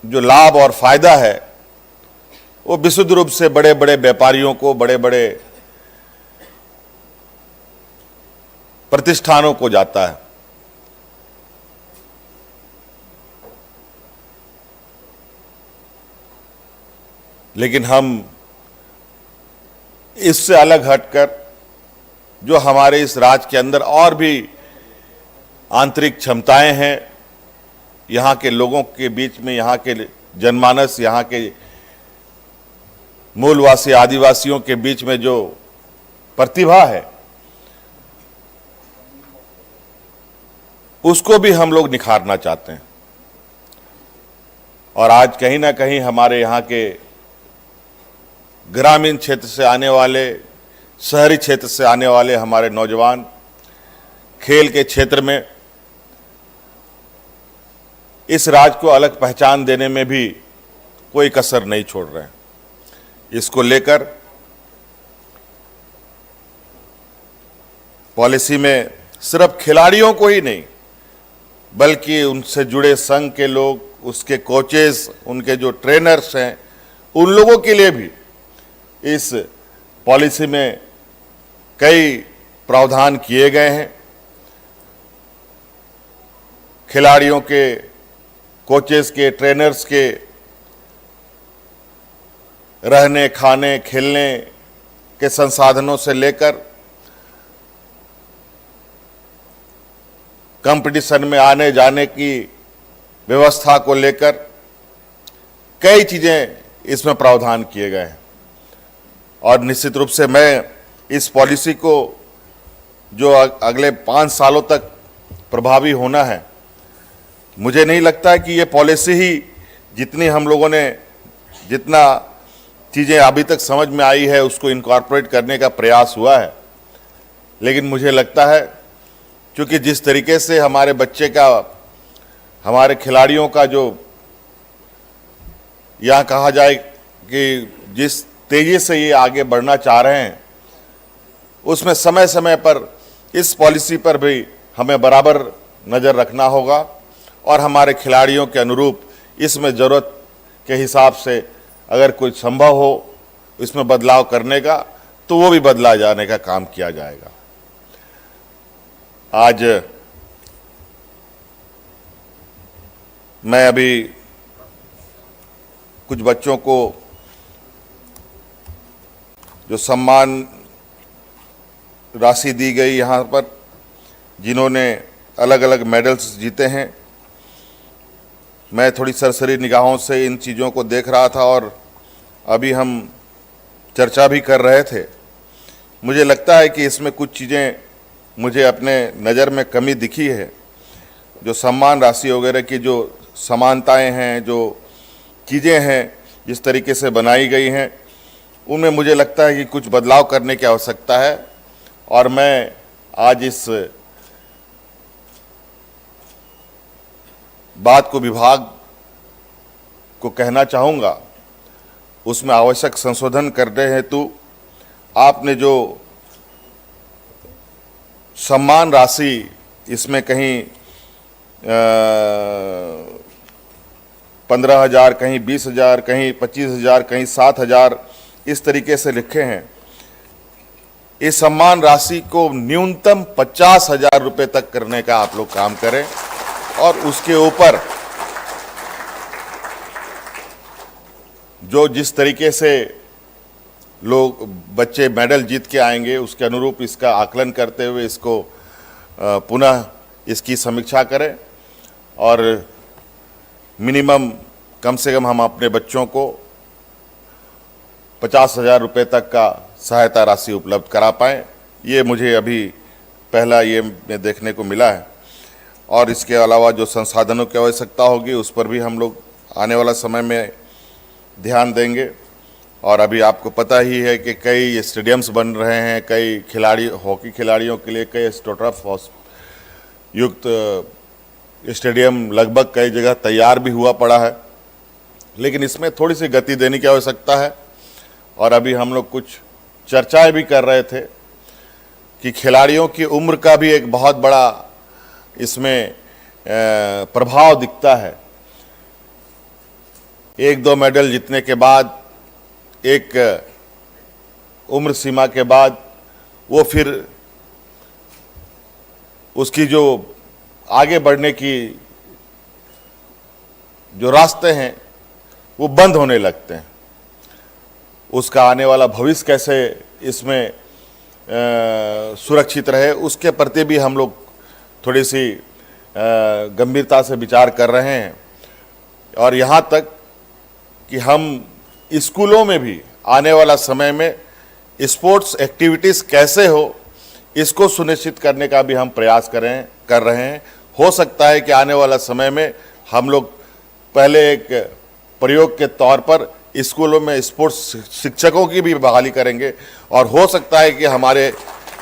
जो लाभ और फायदा है वो विशुद्ध रूप से बड़े बड़े व्यापारियों को, बड़े बड़े प्रतिष्ठानों को जाता है। लेकिन हम इससे अलग हटकर जो हमारे इस राज्य के अंदर और भी आंतरिक क्षमताएं हैं, यहाँ के लोगों के बीच में, यहाँ के जनमानस, यहाँ के मूलवासी आदिवासियों के बीच में जो प्रतिभा है, उसको भी हम लोग निखारना चाहते हैं। और आज कहीं ना कहीं हमारे यहाँ के ग्रामीण क्षेत्र से आने वाले, शहरी क्षेत्र से आने वाले हमारे नौजवान खेल के क्षेत्र में इस राज्य को अलग पहचान देने में भी कोई कसर नहीं छोड़ रहे हैं। इसको लेकर पॉलिसी में सिर्फ खिलाड़ियों को ही नहीं, बल्कि उनसे जुड़े संघ के लोग, उसके कोचेस, उनके जो ट्रेनर्स हैं, उन लोगों के लिए भी इस पॉलिसी में कई प्रावधान किए गए हैं। खिलाड़ियों के, कोचेस के, ट्रेनर्स के रहने, खाने, खेलने के संसाधनों से लेकर कंपटीशन में आने जाने की व्यवस्था को लेकर कई चीजें इसमें प्रावधान किए गए हैं। और निश्चित रूप से मैं इस पॉलिसी को जो अगले 5 सालों तक प्रभावी होना है, मुझे नहीं लगता है कि ये पॉलिसी ही जितनी हम लोगों ने जितना चीज़ें अभी तक समझ में आई है उसको इनकॉर्पोरेट करने का प्रयास हुआ है। लेकिन मुझे लगता है क्योंकि जिस तरीके से हमारे बच्चे का, हमारे खिलाड़ियों का जो यहाँ कहा जाए कि जिस तेजी से ये आगे बढ़ना चाह रहे हैं, उसमें समय समय पर इस पॉलिसी पर भी हमें बराबर नज़र रखना होगा और हमारे खिलाड़ियों के अनुरूप इसमें ज़रूरत के हिसाब से अगर कोई संभव हो इसमें बदलाव करने का, तो वो भी बदला जाने का काम किया जाएगा। आज मैं अभी कुछ बच्चों को जो सम्मान राशि दी गई यहाँ पर, जिन्होंने अलग अलग मेडल्स जीते हैं, मैं थोड़ी सरसरी निगाहों से इन चीज़ों को देख रहा था और अभी हम चर्चा भी कर रहे थे। मुझे लगता है कि इसमें कुछ चीज़ें मुझे अपने नज़र में कमी दिखी है, जो सम्मान राशि वगैरह की जो समानताएं हैं, जो चीज़ें हैं जिस तरीके से बनाई गई हैं, उनमें मुझे लगता है कि कुछ बदलाव करने की आवश्यकता है। और मैं आज इस बात को विभाग को कहना चाहूँगा, उसमें आवश्यक संशोधन करने हेतु आपने जो सम्मान राशि इसमें कहीं 15,000, कहीं 20,000, कहीं 25,000, कहीं 7,000 इस तरीके से लिखे हैं। इस सम्मान राशि को न्यूनतम 50,000 रुपये तक करने का आप लोग काम करें और उसके ऊपर जो जिस तरीके से लोग बच्चे मेडल जीत के आएंगे उसके अनुरूप इसका आकलन करते हुए इसको पुनः इसकी समीक्षा करें और मिनिमम कम से कम हम अपने बच्चों को 50,000 रुपये तक का सहायता राशि उपलब्ध करा पाएँ। ये मुझे अभी पहला ये में देखने को मिला है। और इसके अलावा जो संसाधनों की आवश्यकता होगी उस पर भी हम लोग आने वाला समय में ध्यान देंगे। और अभी आपको पता ही है कि कई स्टेडियम्स बन रहे हैं, कई खिलाड़ी हॉकी खिलाड़ियों के लिए कई एस्ट्रोटर्फ युक्त स्टेडियम लगभग कई जगह तैयार भी हुआ पड़ा है, लेकिन इसमें थोड़ी सी गति देने की आवश्यकता है। और अभी हम लोग कुछ चर्चाएं भी कर रहे थे कि खिलाड़ियों की उम्र का भी एक बहुत बड़ा इसमें प्रभाव दिखता है। 1-2 मेडल जीतने के बाद, एक उम्र सीमा के बाद वो फिर उसकी जो आगे बढ़ने की जो रास्ते हैं वो बंद होने लगते हैं। उसका आने वाला भविष्य कैसे इसमें सुरक्षित रहे उसके प्रति भी हम लोग थोड़ी सी गंभीरता से विचार कर रहे हैं। और यहाँ तक कि हम स्कूलों में भी आने वाला समय में स्पोर्ट्स एक्टिविटीज़ कैसे हो इसको सुनिश्चित करने का भी हम प्रयास कर रहे हैं। हो सकता है कि आने वाला समय में हम लोग पहले एक प्रयोग के तौर पर स्कूलों में स्पोर्ट्स शिक्षकों की भी बहाली करेंगे और हो सकता है कि हमारे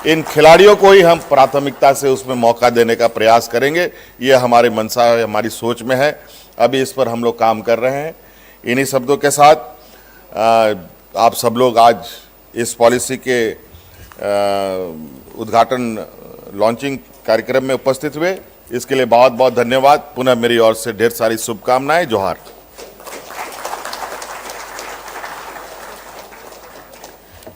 इन खिलाड़ियों को ही हम प्राथमिकता से उसमें मौका देने का प्रयास करेंगे। ये हमारे मनसा है, हमारी सोच में है। अभी इस पर हम लोग काम कर रहे हैं। इन्हीं शब्दों के साथ आप सब लोग आज इस पॉलिसी के उद्घाटन लॉन्चिंग कार्यक्रम में उपस्थित हुए, इसके लिए बहुत बहुत धन्यवाद। पुनः मेरी ओर से ढेर सारी शुभकामनाएं। जोहार।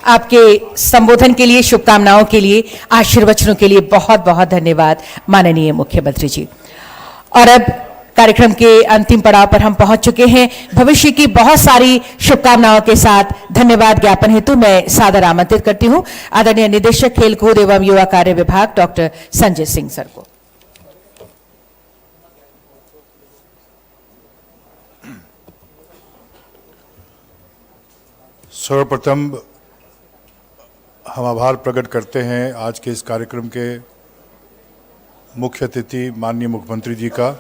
आपके संबोधन के लिए, शुभकामनाओं के लिए, आशीर्वचनों के लिए बहुत बहुत धन्यवाद माननीय मुख्यमंत्री जी। और अब कार्यक्रम के अंतिम पड़ाव पर हम पहुंच चुके हैं। भविष्य की बहुत सारी शुभकामनाओं के साथ धन्यवाद ज्ञापन हेतु मैं सादर आमंत्रित करती हूं आदरणीय निदेशक खेलकूद एवं युवा कार्य विभाग डॉक्टर संजय सिंह सर को। सर्वप्रथम हम आभार प्रकट करते हैं आज के इस कार्यक्रम के मुख्य अतिथि माननीय मुख्यमंत्री जी का,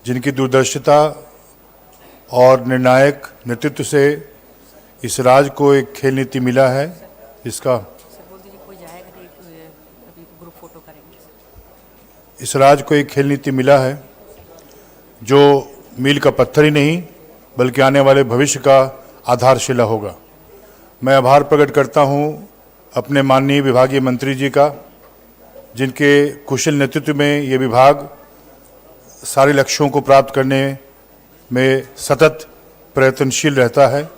जिनकी दूरदर्शिता और निर्णायक नेतृत्व से इस राज्य को एक खेल नीति मिला है, जिसका इस राज्य को एक खेल नीति मिला है जो मील का पत्थर ही नहीं बल्कि आने वाले भविष्य का आधारशिला होगा। मैं आभार प्रकट करता हूं अपने माननीय विभागीय मंत्री जी का, जिनके कुशल नेतृत्व में ये विभाग सारे लक्ष्यों को प्राप्त करने में सतत प्रयत्नशील रहता है।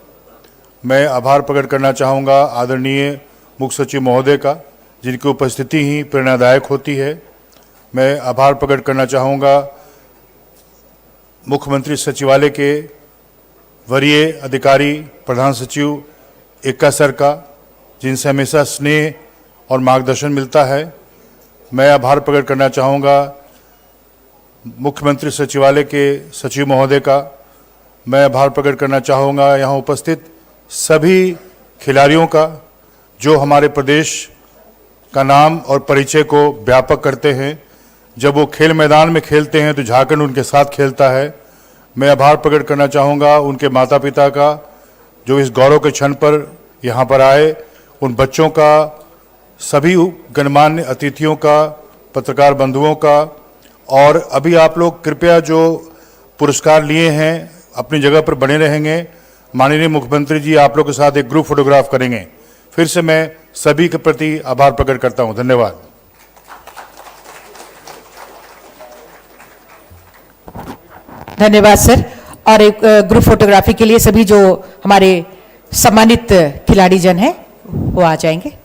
मैं आभार प्रकट करना चाहूँगा आदरणीय मुख्य सचिव महोदय का, जिनकी उपस्थिति ही प्रेरणादायक होती है। मैं आभार प्रकट करना चाहूँगा मुख्यमंत्री सचिवालय के वरीय अधिकारी प्रधान सचिव एक्का सर का, जिनसे हमेशा स्नेह और मार्गदर्शन मिलता है। मैं आभार प्रकट करना चाहूँगा मुख्यमंत्री सचिवालय के सचिव महोदय का। मैं आभार प्रकट करना चाहूँगा यहाँ उपस्थित सभी खिलाड़ियों का, जो हमारे प्रदेश का नाम और परिचय को व्यापक करते हैं। जब वो खेल मैदान में खेलते हैं तो झारखंड उनके साथ खेलता है। मैं आभार प्रकट करना चाहूँगा उनके माता पिता का, जो इस गौरव के क्षण पर यहाँ पर आए, उन बच्चों का, सभी गणमान्य अतिथियों का, पत्रकार बंधुओं का। और अभी आप लोग कृपया जो पुरस्कार लिए हैं अपनी जगह पर बने रहेंगे। माननीय मुख्यमंत्री जी आप लोग के साथ एक ग्रुप फोटोग्राफ करेंगे। फिर से मैं सभी के प्रति आभार प्रकट करता हूँ। धन्यवाद। धन्यवाद सर। और एक ग्रुप फोटोग्राफी के लिए सभी जो हमारे सम्मानित खिलाड़ी जन हैं वो आ जाएंगे।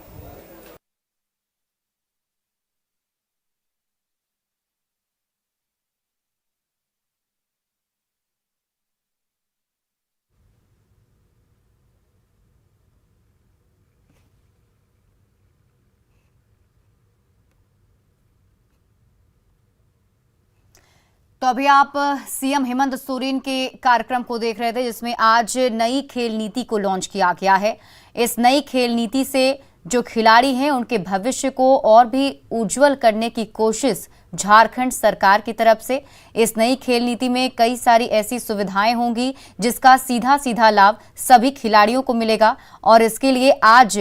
तो अभी आप सीएम हेमंत सोरेन के कार्यक्रम को देख रहे थे, जिसमें आज नई खेल नीति को लॉन्च किया गया है। इस नई खेल नीति से जो खिलाड़ी हैं उनके भविष्य को और भी उज्जवल करने की कोशिश झारखंड सरकार की तरफ से। इस नई खेल नीति में कई सारी ऐसी सुविधाएं होंगी जिसका सीधा सीधा लाभ सभी खिलाड़ियों को मिलेगा, और इसके लिए आज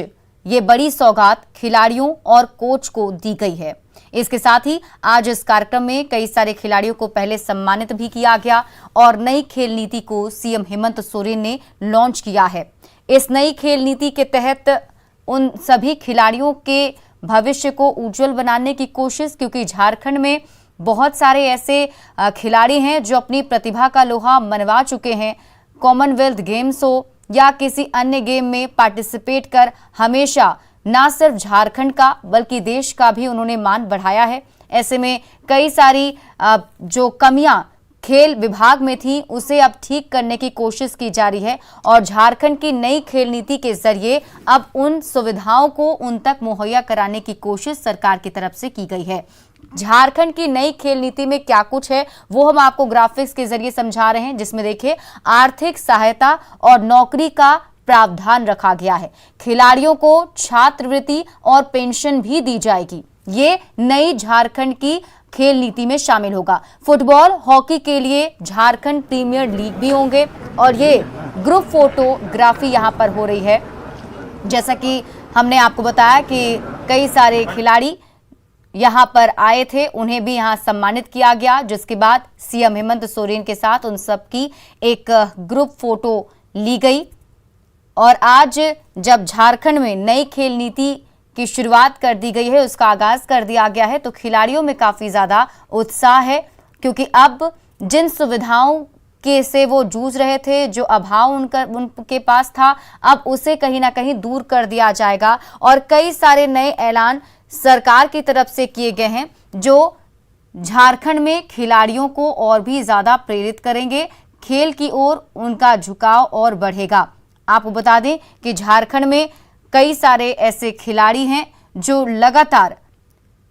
ये बड़ी सौगात खिलाड़ियों और कोच को दी गई है। इसके साथ ही आज इस कार्यक्रम में कई सारे खिलाड़ियों को पहले सम्मानित भी किया गया और नई खेल नीति को सीएम हेमंत सोरेन ने लॉन्च किया है। इस नई खेल नीति के तहत उन सभी खिलाड़ियों के भविष्य को उज्जवल बनाने की कोशिश, क्योंकि झारखंड में बहुत सारे ऐसे खिलाड़ी हैं जो अपनी प्रतिभा का लोहा मनवा चुके हैं। कॉमनवेल्थ गेम्स हो या किसी अन्य गेम में पार्टिसिपेट कर हमेशा ना सिर्फ झारखंड का बल्कि देश का भी उन्होंने मान बढ़ाया है। ऐसे में कई सारी जो कमियां खेल विभाग में थी उसे अब ठीक करने की कोशिश की जा रही है, और झारखंड की नई खेल नीति के जरिए अब उन सुविधाओं को उन तक मुहैया कराने की कोशिश सरकार की तरफ से की गई है। झारखंड की नई खेल नीति में क्या कुछ है वो हम आपको ग्राफिक्स के जरिए समझा रहे हैं, जिसमें देखिए आर्थिक सहायता और नौकरी का प्रावधान रखा गया है। खिलाड़ियों को छात्रवृत्ति और पेंशन भी दी जाएगी। ये नई झारखंड की खेल नीति में शामिल होगा। फुटबॉल, हॉकी के लिए झारखंड प्रीमियर लीग भी होंगे, और ये ग्रुप फोटोग्राफी यहां पर हो रही है। जैसा कि हमने आपको बताया कि कई सारे खिलाड़ी यहां पर आए थे, उन्हें भी यहां सम्मानित किया गया, जिसके बाद सीएम हेमंत सोरेन के साथ उन सबकी एक ग्रुप फोटो ली गई। और आज जब झारखंड में नई खेल नीति की शुरुआत कर दी गई है, उसका आगाज कर दिया गया है, तो खिलाड़ियों में काफी ज्यादा उत्साह है, क्योंकि अब जिन सुविधाओं के से वो जूझ रहे थे, जो अभाव उनके पास था, अब उसे कहीं ना कहीं दूर कर दिया जाएगा। और कई सारे नए ऐलान सरकार की तरफ से किए गए हैं जो झारखंड में खिलाड़ियों को और भी ज्यादा प्रेरित करेंगे, खेल की ओर उनका झुकाव और बढ़ेगा। आपको बता दें कि झारखंड में कई सारे ऐसे खिलाड़ी हैं जो लगातार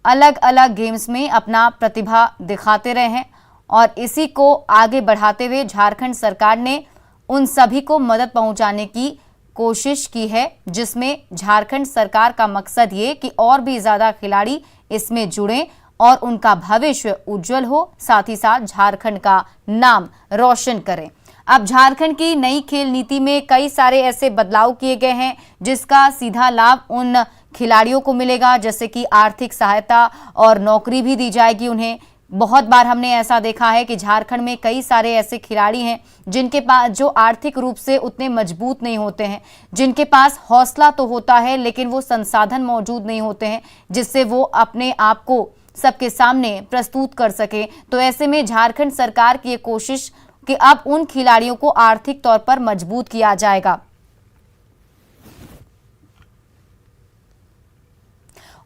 अलग अलग गेम्स में अपना प्रतिभा दिखाते रहे हैं, और इसी को आगे बढ़ाते हुए झारखंड सरकार ने उन सभी को मदद पहुंचाने की कोशिश की है, जिसमें झारखंड सरकार का मकसद ये कि और भी ज्यादा खिलाड़ी इसमें जुड़ें और उनका भविष्य उज्जवल हो, साथ ही साथ झारखंड का नाम रोशन करें। अब झारखंड की नई खेल नीति में कई सारे ऐसे बदलाव किए गए हैं जिसका सीधा लाभ उन खिलाड़ियों को मिलेगा, जैसे कि आर्थिक सहायता और नौकरी भी दी जाएगी उन्हें। बहुत बार हमने ऐसा देखा है कि झारखंड में कई सारे ऐसे खिलाड़ी हैं जिनके पास जो आर्थिक रूप से उतने मजबूत नहीं होते हैं, जिनके पास हौसला तो होता है लेकिन वो संसाधन मौजूद नहीं होते हैं जिससे वो अपने आप को सबके सामने प्रस्तुत कर सके। तो ऐसे में झारखंड सरकार की ये कोशिश कि अब उन खिलाड़ियों को आर्थिक तौर पर मजबूत किया जाएगा।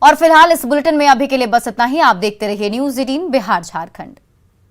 और फिलहाल इस बुलेटिन में अभी के लिए बस इतना ही। आप देखते रहिए न्यूज़ 18 बिहार झारखंड।